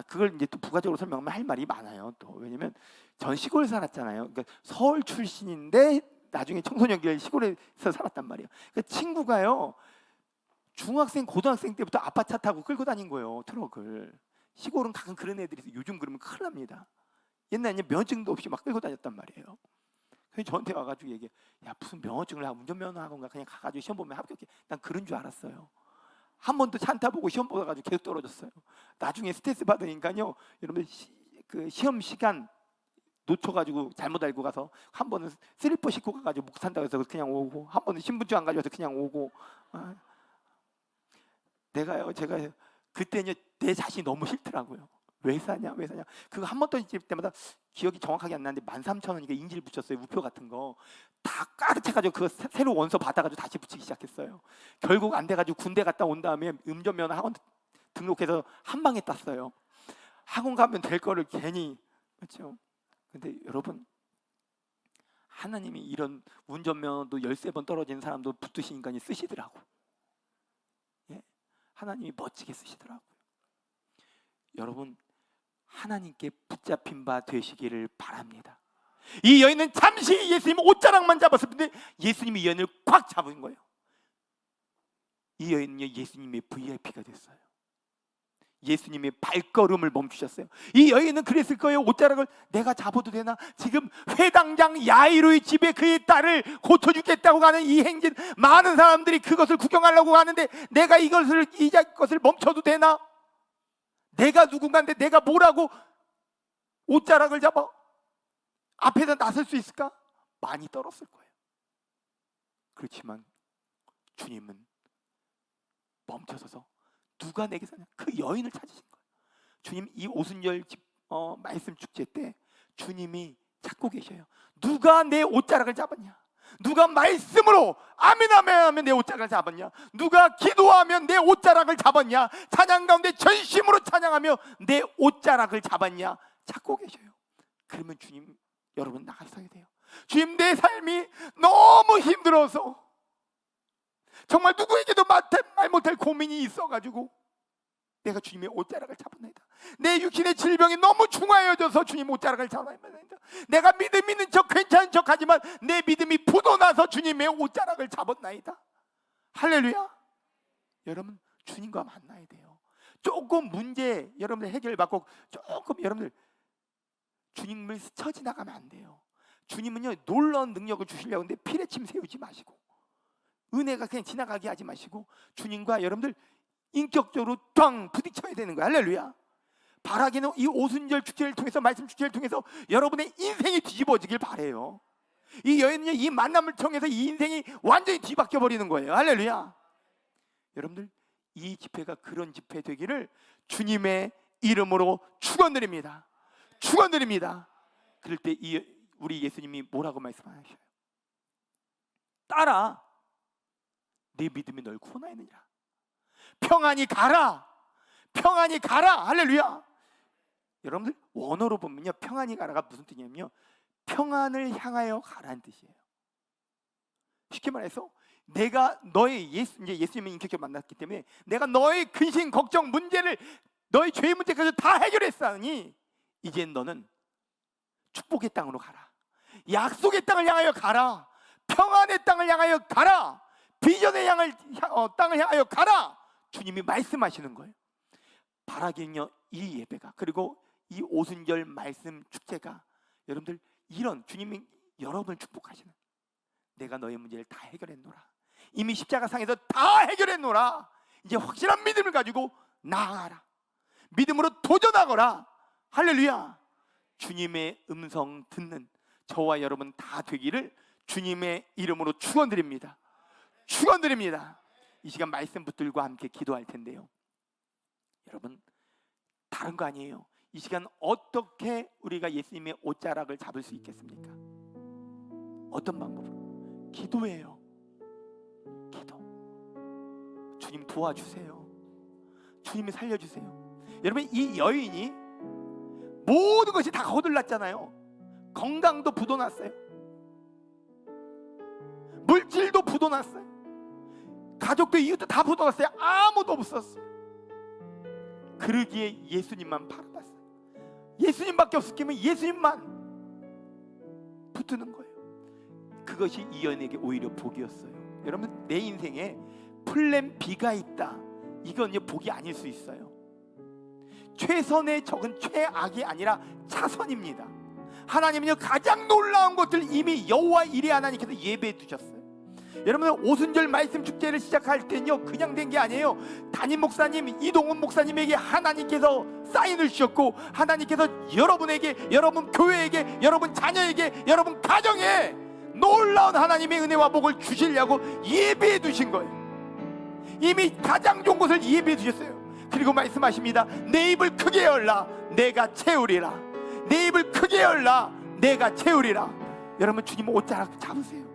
그걸 이제 또 부가적으로 설명하면 할 말이 많아요. 또 왜냐면 전 시골 살았잖아요. 그러니까 서울 출신인데 나중에 청소년기를 시골에서 살았단 말이에요. 그러니까 친구가요, 중학생, 고등학생 때부터 아빠 차 타고 끌고 다닌 거예요, 트럭을. 시골은 가끔 그런 애들이 있어요. 요즘 그러면 큰일 납니다. 옛날에는 면허증도 없이 막 끌고 다녔단 말이에요. 그래서 저한테 와가지고 얘기해, 야 무슨 면허증을 하고 운전면허 학원가 그냥 가가지고 시험 보면 합격해. 난 그런 줄 알았어요. 한 번도 차 안 타보고 시험 보다가지고 계속 떨어졌어요. 나중에 스트레스 받으니까요, 여러분 그 시험 시간 놓쳐가지고 잘못 알고 가서 한 번은 슬리퍼 신고 가가지고 목 산다고 해서 그냥 오고, 한 번은 신분증 안 가져와서 그냥 오고. 제가 그때는 내 자신이 너무 싫더라고요. 왜 사냐 왜 사냐. 그거 한 번 던질 때마다 기억이 정확하게 안 나는데 13,000원이니까 인지를 붙였어요. 우표 같은 거 다 까르쳐가지고 그거 새로 원서 받아가지고 다시 붙이기 시작했어요. 결국 안 돼가지고 군대 갔다 온 다음에 운전면허 학원 등록해서 한 방에 땄어요. 학원 가면 될 거를 괜히, 그렇죠? 근데 여러분 하나님이 이런 운전면허도 13번 떨어진 사람도 붙으신 인간이 쓰시더라고. 예? 하나님이 멋지게 쓰시더라고요. 여러분 하나님께 붙잡힌 바 되시기를 바랍니다. 이 여인은 잠시 예수님 옷자락만 잡았을 때 예수님이 이 여인을 꽉 잡은 거예요. 이 여인은요, 예수님의 VIP가 됐어요. 예수님의 발걸음을 멈추셨어요. 이 여인은 그랬을 거예요. 옷자락을 내가 잡아도 되나? 지금 회당장 야이로의 집에 그의 딸을 고쳐주겠다고 가는 이 행진, 많은 사람들이 그것을 구경하려고 가는데 내가 이것을 멈춰도 되나? 내가 누군가인데 내가 뭐라고 옷자락을 잡아? 앞에서 나설 수 있을까? 많이 떨었을 거예요. 그렇지만 주님은 멈춰서서 누가 내게 사냐? 그 여인을 찾으신 거예요. 주님 이 오순절 말씀 축제 때 주님이 찾고 계셔요. 누가 내 옷자락을 잡았냐? 누가 말씀으로 아멘 아멘 하면 내 옷자락을 잡았냐? 누가 기도하면 내 옷자락을 잡았냐? 찬양 가운데 전심으로 찬양하며 내 옷자락을 잡았냐? 찾고 계셔요. 그러면 주님, 여러분 나가셔야 돼요. 주님 내 삶이 너무 힘들어서 정말 누구에게도 말 못할 고민이 있어가지고 내가 주님의 옷자락을 잡았나이다. 내 육신의 질병이 너무 중하여져서 주님 옷자락을 잡았나이다. 내가 믿음 있는 척 괜찮은 척 하지만 내 믿음이 부도나서 주님의 옷자락을 잡았나이다. 할렐루야. 여러분 주님과 만나야 돼요. 조금 문제 여러분들 해결받고 조금 여러분들 주님을 스쳐 지나가면 안 돼요. 주님은요 놀라운 능력을 주시려고 하는데 피레침 세우지 마시고 은혜가 그냥 지나가게 하지 마시고 주님과 여러분들 인격적으로 꽝 부딪혀야 되는 거야. 할렐루야. 바라기는 이 오순절 축제를 통해서, 말씀 축제를 통해서 여러분의 인생이 뒤집어지길 바래요. 이 여인은요 이 만남을 통해서 이 인생이 완전히 뒤바뀌어 버리는 거예요. 할렐루야. 여러분들 이 집회가 그런 집회 되기를 주님의 이름으로 축원드립니다. 축원드립니다. 그럴 때 우리 예수님이 뭐라고 말씀하셔요? 따라. 내 믿음이 널 구원하였느니라. 평안히 가라. 평안히 가라. 할렐루야. 여러분들 원어로 보면요, 평안히 가라가 무슨 뜻이냐면요, 평안을 향하여 가라는 뜻이에요. 쉽게 말해서 내가 너의 이제 예수님을 인격적으로 만났기 때문에 내가 너의 근심, 걱정, 문제를, 너의 죄의 문제까지 다 해결했으니 이제 너는 축복의 땅으로 가라. 약속의 땅을 향하여 가라. 평안의 땅을 향하여 가라. 비전의 땅을 향하여 가라. 주님이 말씀하시는 거예요. 바라기는요, 이 예배가, 그리고 이 오순절 말씀 축제가 여러분들 이런 주님이 여러분을 축복하시는, 내가 너의 문제를 다 해결했노라. 이미 십자가 상에서 다 해결했노라. 이제 확실한 믿음을 가지고 나아가라. 믿음으로 도전하거라. 할렐루야. 주님의 음성 듣는 저와 여러분 다 되기를 주님의 이름으로 축원드립니다. 축원드립니다. 이 시간 말씀 붙들고 함께 기도할 텐데요, 여러분 다른 거 아니에요. 이 시간 어떻게 우리가 예수님의 옷자락을 잡을 수 있겠습니까? 어떤 방법으로? 기도예요. 기도. 주님 도와주세요. 주님이 살려주세요. 여러분 이 여인이 모든 것이 다 거들났잖아요. 건강도 부도났어요. 물질도 부도났어요. 가족도 이웃도 다 부도났어요. 아무도 없었어요. 그러기에 예수님만 바라봤어요. 예수님밖에 없었기에 예수님만 붙드는 거예요. 그것이 이 여인에게 오히려 복이었어요. 여러분 내 인생에 플랜 B가 있다, 이건 복이 아닐 수 있어요. 최선의 적은 최악이 아니라 차선입니다. 하나님은요 가장 놀라운 것들 이미 여호와 이레 하나님께서 예배해 두셨어요. 여러분 오순절 말씀 축제를 시작할 때는요 그냥 된 게 아니에요. 담임 목사님 이동훈 목사님에게 하나님께서 사인을 주셨고, 하나님께서 여러분에게, 여러분 교회에게, 여러분 자녀에게, 여러분 가정에 놀라운 하나님의 은혜와 복을 주시려고 예배해 두신 거예요. 이미 가장 좋은 것을 예배해 두셨어요. 그리고 말씀하십니다. 내 입을 크게 열라 내가 채우리라. 내 입을 크게 열라 내가 채우리라. 여러분 주님 옷자락 잡으세요.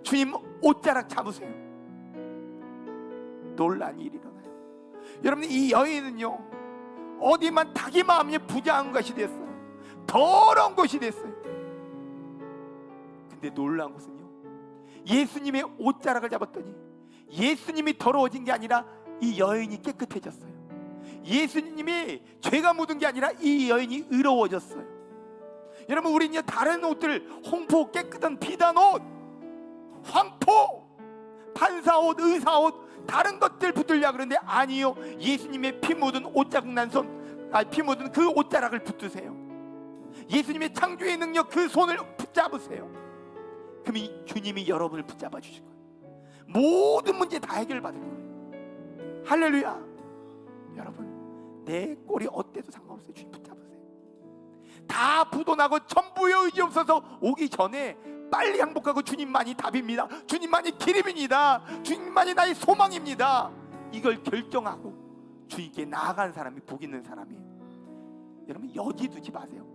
주님 옷자락 잡으세요. 놀란 일이 일어나요. 여러분 이 여인은요 어디만 닭이 마음이 부자한 것이 됐어요. 더러운 것이 됐어요. 근데 놀라운 것은요, 예수님의 옷자락을 잡았더니 예수님이 더러워진 게 아니라 이 여인이 깨끗해졌어요. 예수님이 죄가 묻은 게 아니라 이 여인이 의로워졌어요. 여러분 우리는요 다른 옷들, 홍포, 깨끗한 비단 옷, 황포, 판사옷, 의사옷, 다른 것들 붙들려 그러는데 아니요, 예수님의 피 묻은 옷자국 난 손, 피 묻은 그 옷자락을 붙드세요. 예수님의 창조의 능력 그 손을 붙잡으세요. 그럼 이 주님이 여러분을 붙잡아 주실 거예요. 모든 문제 다 해결받을 거예요. 할렐루야. 여러분 내 꼴이 어때도 상관없어요. 주님 붙잡으세요. 다 부도나고 전부의 의지 없어서 오기 전에 빨리 항복하고 주님만이 답입니다. 주님만이 길입니다. 주님만이 나의 소망입니다. 이걸 결정하고 주님께 나아간 사람이 복 있는 사람이에요. 여러분 여지 두지 마세요.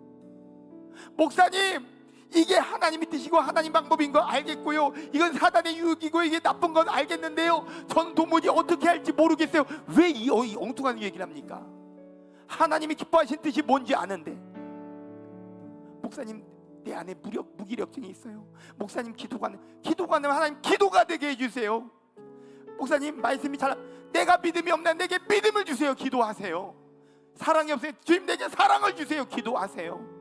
목사님 이게 하나님의 뜻이고 하나님 방법인 거 알겠고요, 이건 사단의 유혹이고 이게 나쁜 건 알겠는데요, 전 도무지 어떻게 할지 모르겠어요. 왜 이 엉뚱한 얘기를 합니까? 하나님이 기뻐하신 뜻이 뭔지 아는데, 목사님 내 안에 무기력증이 있어요. 목사님 기도가 하나님 기도가 되게 해주세요. 목사님 말씀이 잘, 내가 믿음이 없나 내게 믿음을 주세요. 기도하세요. 사랑이 없어요. 주님 내게 사랑을 주세요. 기도하세요.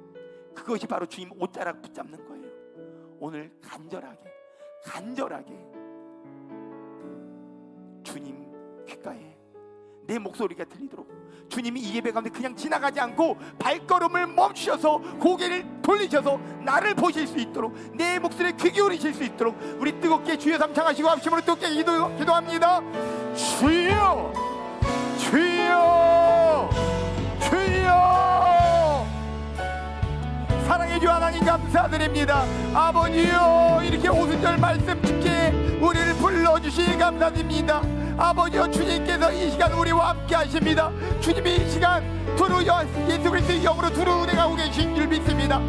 그것이 바로 주님 옷자락 붙잡는 거예요. 오늘 간절하게 주님 귓가에 내 목소리가 들리도록, 주님이 이 예배 가운데 그냥 지나가지 않고 발걸음을 멈추셔서 고개를 돌리셔서 나를 보실 수 있도록, 내 목소리에 귀 기울이실 수 있도록 우리 뜨겁게 주여 삼창하시고 합심으로 뜨겁게 기도합니다. 주여 주여 주여. 사랑의 주 하나님 감사드립니다. 아버지요 이렇게 오순절 말씀 축제에 우리를 불러주시니 감사드립니다. 아버지요 주님께서 이 시간 우리와 함께 하십니다. 주님이 이 시간 두루 예수 그리스도의 영으로 두루 은혜가 오고 계신 줄 믿습니다. 있습니다.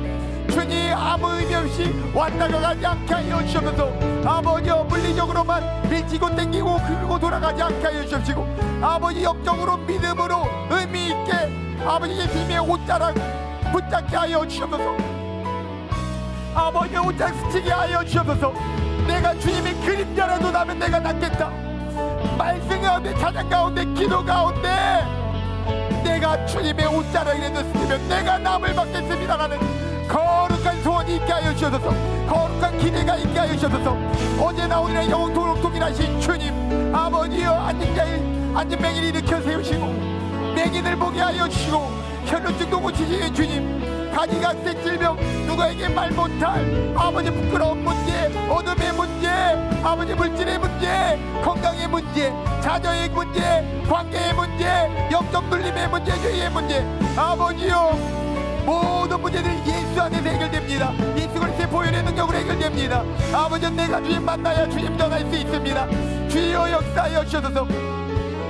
주님 아무 의미 없이 왔다가 가지 않게 하여 주옵소서. 아버지여 물리적으로만 밀치고 땡기고 긁고 돌아가지 않게 하여 주옵시고 아버지 영적으로 믿음으로 의미 있게 아버지 예수님의 옷자락 붙잡게 하여 주옵소서. 아버지 옷자락 스치게 하여 주옵소서. 내가 주님의 그림자라도 나면 내가 낫겠다. 말씀 가운데 찬양 가운데 기도 가운데 내가 주님의 옷자락이라도 스치면 내가 남을 받겠습니다라는 거룩한 소원이 있게 하여 주셔서 거룩한 기대가 있게 하여 주셔서 어제 나오는 영원토록 동일하신 주님 아버지여 앉은 맹인을 일으켜 세우시고 맹인을 보게 하여 주시고 혈루증도 고치시는 주님 가지각색 질병 누구에게 말 못할 아버지 부끄러운 문제 어둠의 문제 아버지 물질의 문제 건강의 문제 자녀의 문제 관계의 문제 영적 눌림의 문제 죄의 문제 아버지여 모든 문제들이 예수 안에서 해결됩니다. 예수 그리스도의 보혈의 능력으로 해결됩니다. 아버지 내가 주님 만나야 주님 전할 수 있습니다. 주여 역사하여 주셔서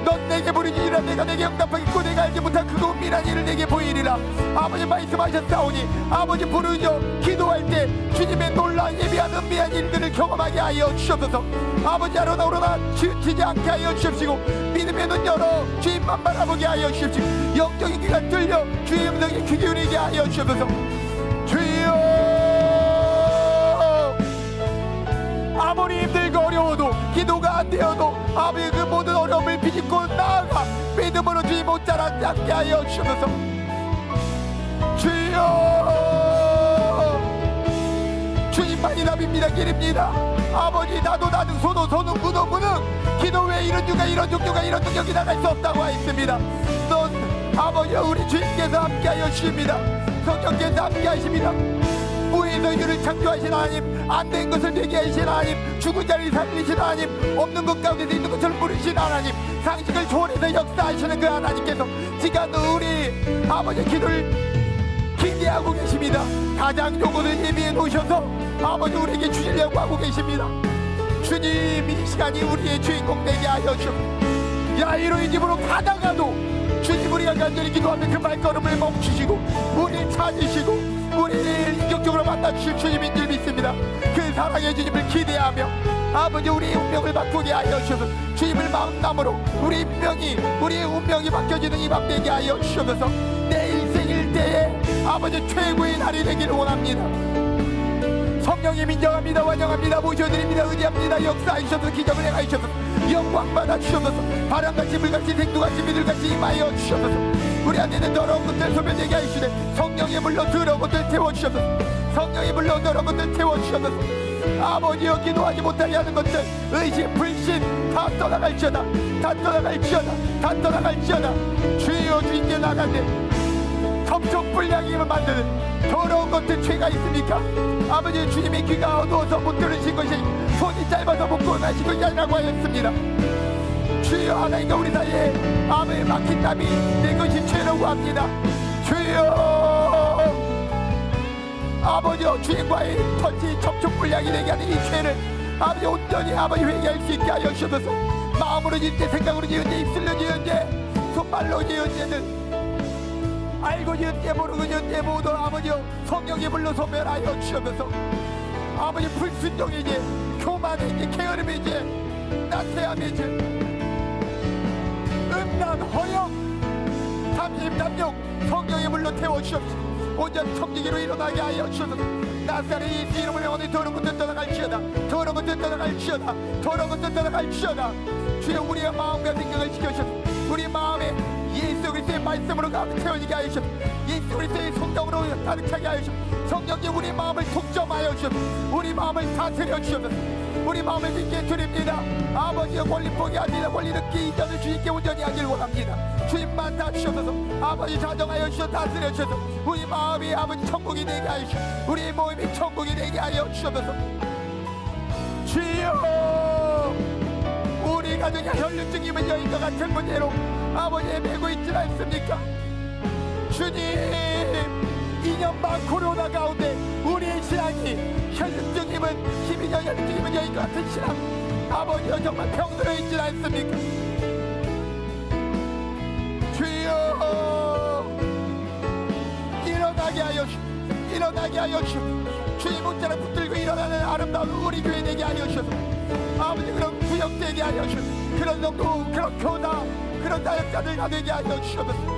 넌 내게 부르짖으라 내가 내게 응답하겠고 내가 알지 못한 그거 은밀한 일을 내게 보이리라. 아버지 말씀하셨사오니 아버지 부르짖어 기도할 때 주님의 놀라운 예비한 은밀한 일들을 경험하게 하여 주시옵소서. 아버지 하루나 오르나 치우치지 않게 하여 주십시고 믿음의 눈 열어 주님만 바라보게 하여 주십시고 영적인 귀가 뚫려 주의 음성에 귀 기울이게 하여 주옵소서. 주여 아무리 힘들고 어려워도 기도가 안 되어도 아버지 그 모든 어려움을 비집고 나아가 믿음으로 주님 옷자락 잡게 하여 주옵소서. 주여 주님만이 답입니다. 길입니다. 아버지 나도 나는 소도 소는 무도 무능 기도 외에 이런 유가 이런 종류가 이런 능력이 나갈 수 없다고 하였습니다. 넌 아버지 우리 주님께서 함께하여 주십니다. 성령께서 함께하십니다. 무에서 유를 창조하신 하나님 안 된 것을 되게 하신 하나님 죽은 자를 살리신 하나님 없는 것 가운데서 있는 것처럼 부르신 하나님 상식을 초월해서 역사하시는 그 하나님께서 지금 우리 아버지 기도를 기대하고 계십니다. 가장 좋은 것을 예비해 놓으셔서 아버지 우리에게 주시려고 하고 계십니다. 주님 이 시간이 우리의 주인공 되게 하여 주옵소서. 야이로의 집으로 가다가도 주님 우리가 간절히 기도하면 그 발걸음을 멈추시고 우리를 찾으시고 우리를 인격적으로 만나주실 주님인 줄 믿습니다. 그 사랑의 주님을 기대하며 아버지 우리의 운명을 바꾸게 하여 주셔서 주님을 마음남으로 우리의 운명이 바뀌어지는 이 밤 되게 하여 주셔서 내 일생일 때에 아버지 최고의 날이 되기를 원합니다. 성령님 인정합니다. 환영합니다. 모셔드립니다. 의지합니다. 역사하셔서 기적을 행하셔서 영광 받아 주셔서 바람같이 물같이 생두같이 비둘같이 임하여 주셔서 우리 안에는 더러운 것들 소멸되게 하시되 성령의 물로 더러운 것들 태워주셔서 성령의 물로 더러운 것들 태워주셔서 아버지여 기도하지 못하게 하는 것들 의심 불신 다 떠나갈지어다 다 떠나갈지어다 다 떠나갈지어다 주여 주님께 나가네 섭섭불량임을 만드는 더러운 것들 죄가 있습니까? 아버지 주님의 귀가 어두워서 못 들으신 것이 손이 짧아서 못 구원하신 것이 아니라고 하였습니다. 주여 하나님과 우리 사이에 암을 막힌 담이 내 것이 죄라고 합니다. 주여 아버지여 주님과의 터치 접촉불량이 되게 하는 이 죄를 아버지 온전히 아버지 회개할 수 있게 하여 주셔서 마음으로 지은 죄 생각으로 지은 죄 입술로 지은 죄 손발로 지은 죄는 알고 지은 죄 모르고 지은 죄 모두 아버지여 성령의 불로 소멸하여 주셔서 아버지 불순종의 죄 교만의 죄 게으름의 죄 나태함의 죄 음란 허영 탐심 탐욕 성령의 불로 태워주옵시고 온전 청지기로 일어나게 하여 주셔서 나사렛 예수 이름을 영원히 더러운 것들 떠나갈지어다 더러운 것들 떠나갈지어다 더러운 것들 떠나갈지어다 주여 우리의 마음과 생각을 지켜주셔서 우리 마음에 예수 그리스도의 말씀으로 가득 채워지게 하여 주셔서 예수 그리스도의 성령으로 가득 차게 하여 주셔서 성령님 우리 마음을 독점하여 주셔서 우리 마음을 다스려 주셔서 우리 마음을 믿게 드립니다. 아버지의 권리 포기합니다. 권리 듣기 이전을 주님께 온전히 하길 원합니다. 주님만 다 주셔서 아버지 자정하여 주셔서 다스려 주셔서 우리 마음이 아버지 천국이 되게 하여 주셔서 우리 몸이 천국이 되게 하여 주셔서 주여 우리 가정의 혈류증이면 여인과 같은 문제로 아버지에 매고 있지 않습니까? 주님 2년 반 코로나 가운데 우리의 신앙이 혈류증이면 힘이죠 혈류증이면 여인과 같은 신앙 아버지여 정말 병들어 있지 않습니까? 주여 일어나게 하여 주시옵소서 일어나게 하여 주옵소서. 주님 옷자락 붙들고 일어나는 아름다운 우리 교회 되게 하여 주옵소서. 아버지 그런 구역 되게 하여 주옵소서. 그런 성도, 그런 교다, 그런 다역자들가 되게 하여 주옵소서.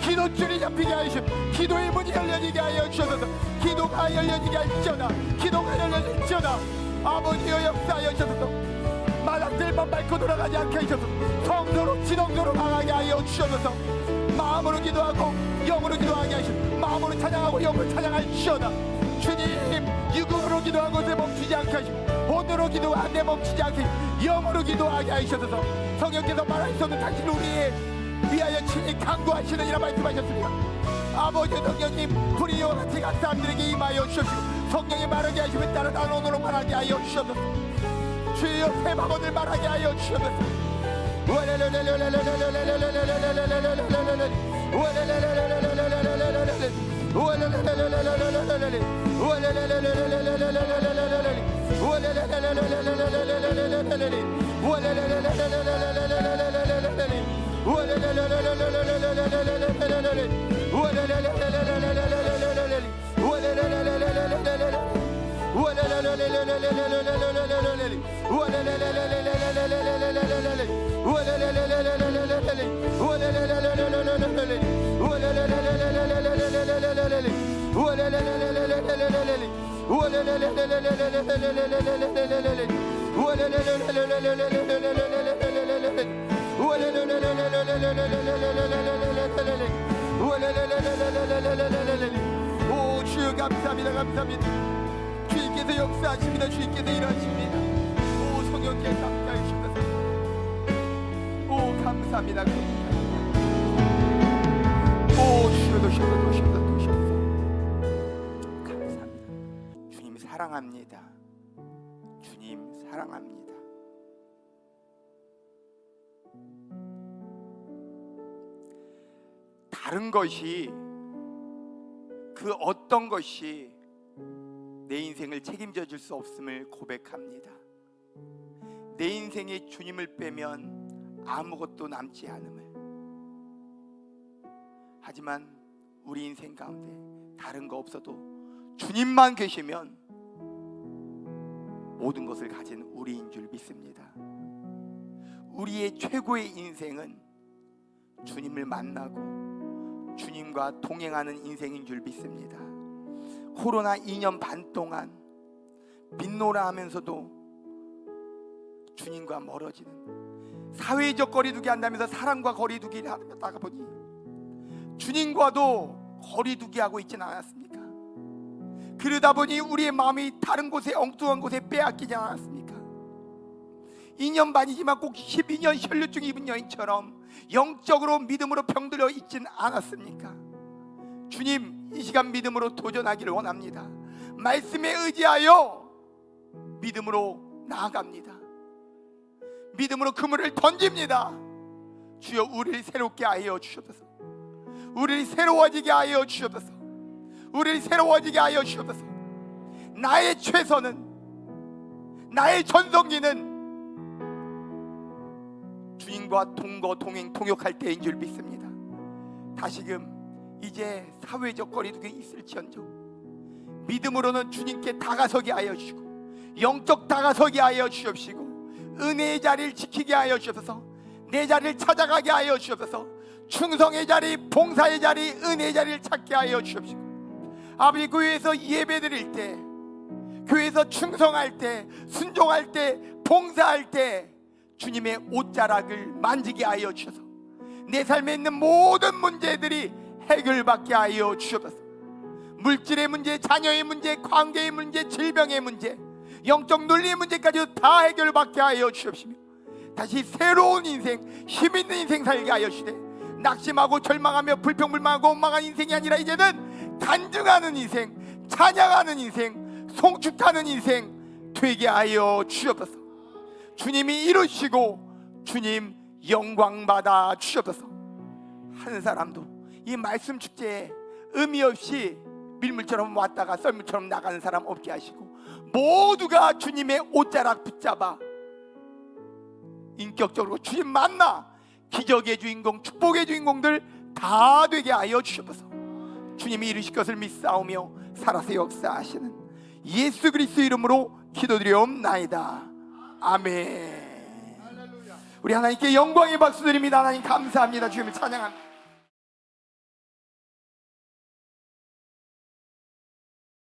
기도줄이 잡히게 하시고 기도의 문이 열려지게 하여 주셔서 기도가 열려지게 하시옵소서. 기도가 열려질지어다. 아버지여 역사하여 주셔서 마당들만 밟고 돌아가지 않게 하셔서 성도로 지성도로 강하게 하여 주셔서 마음으로 기도하고 영으로 기도하게 하시고 마음으로 찬양하고 영으로 찬양하시오다. 주님 육으로 기도한 곳에 멈추지 않게 하시고 혼으로 기도하는데 멈추지 않게 영으로 기도하게 하셔서 성령께서 말할 수 없는 당신 우리의 위하여 친히 강구하시는 이라 말씀하셨습니다. 아버지 성령님 불의와 같이 각 사람들에게 임하여 주시고 성령이 말하게 하시면 따라 단언으로 말하게 하여 주셔서 주여 세마번을 말하게 하여 주셔서 오 주여 감사합니다. 감사합니다. 주님께서 역사하십니다. 주님께서 일하십니다. 오 성령께서 함께하여 주셔서 오 감사합니다. 오 주여 도셔서 감사합니다. 주님 사랑합니다. 주님 사랑합니다. 다른 것이 그 어떤 것이 내 인생을 책임져 줄 수 없음을 고백합니다. 내 인생에 주님을 빼면 아무것도 남지 않음을. 하지만 우리 인생 가운데 다른 거 없어도 주님만 계시면 모든 것을 가진 우리인 줄 믿습니다. 우리의 최고의 인생은 주님을 만나고 주님과 동행하는 인생인 줄 믿습니다. 코로나 2년 반 동안 믿노라 하면서도 주님과 멀어지는 사회적 거리두기 한다면서 사람과 거리두기를 하다가 보니 주님과도 거리두기 하고 있지는 않았습니까? 그러다 보니 우리의 마음이 다른 곳에 엉뚱한 곳에 빼앗기지 않았습니까? 2년 반이지만 꼭 12년 혈류증 입은 여인처럼 영적으로 믿음으로 병들어 있진 않았습니까? 주님 이 시간 믿음으로 도전하기를 원합니다. 말씀에 의지하여 믿음으로 나아갑니다. 믿음으로 그물을 던집니다. 주여 우리를 새롭게 하여 주옵소서. 우리를 새로워지게 하여 주옵소서. 우리를 새로워지게 하여 주옵소서. 나의 최선은, 나의 전성기는 주님과 동거 동행 동역할 때인 줄 믿습니다. 다시금 이제 사회적 거리두기 있을지언정 믿음으로는 주님께 다가서게 하여 주시고 영적 다가서게 하여 주옵시고 은혜의 자리를 지키게 하여 주옵소서. 내 자리를 찾아가게 하여 주옵소서. 충성의 자리, 봉사의 자리, 은혜의 자리를 찾게 하여 주옵시고 아버지, 교회에서 예배드릴 때, 교회에서 충성할 때, 순종할 때, 봉사할 때 주님의 옷자락을 만지게 하여 주셔서 내 삶에 있는 모든 문제들이 해결받게 하여 주옵소서. 물질의 문제, 자녀의 문제, 관계의 문제, 질병의 문제, 영적 논리의 문제까지 다 해결받게 하여 주옵시며 다시 새로운 인생, 힘있는 인생 살게 하여 주시되 낙심하고 절망하며 불평불만하고 원망한 인생이 아니라 이제는 간증하는 인생, 찬양하는 인생, 송축하는 인생 되게 하여 주옵소서. 주님이 이루시고 주님 영광 받아 주옵소서. 한 사람도 이 말씀 축제에 의미 없이 밀물처럼 왔다가 썰물처럼 나가는 사람 없게 하시고 모두가 주님의 옷자락 붙잡아 인격적으로 주님 만나 기적의 주인공, 축복의 주인공들 다 되게 하여 주옵소서. 주님이 이루실 것을 믿사오며 살아서 역사하시는 예수 그리스도 이름으로 기도드리옵나이다. 아멘. 우리 하나님께 영광의 박수 드립니다. 하나님 감사합니다. 주님을 찬양합니다.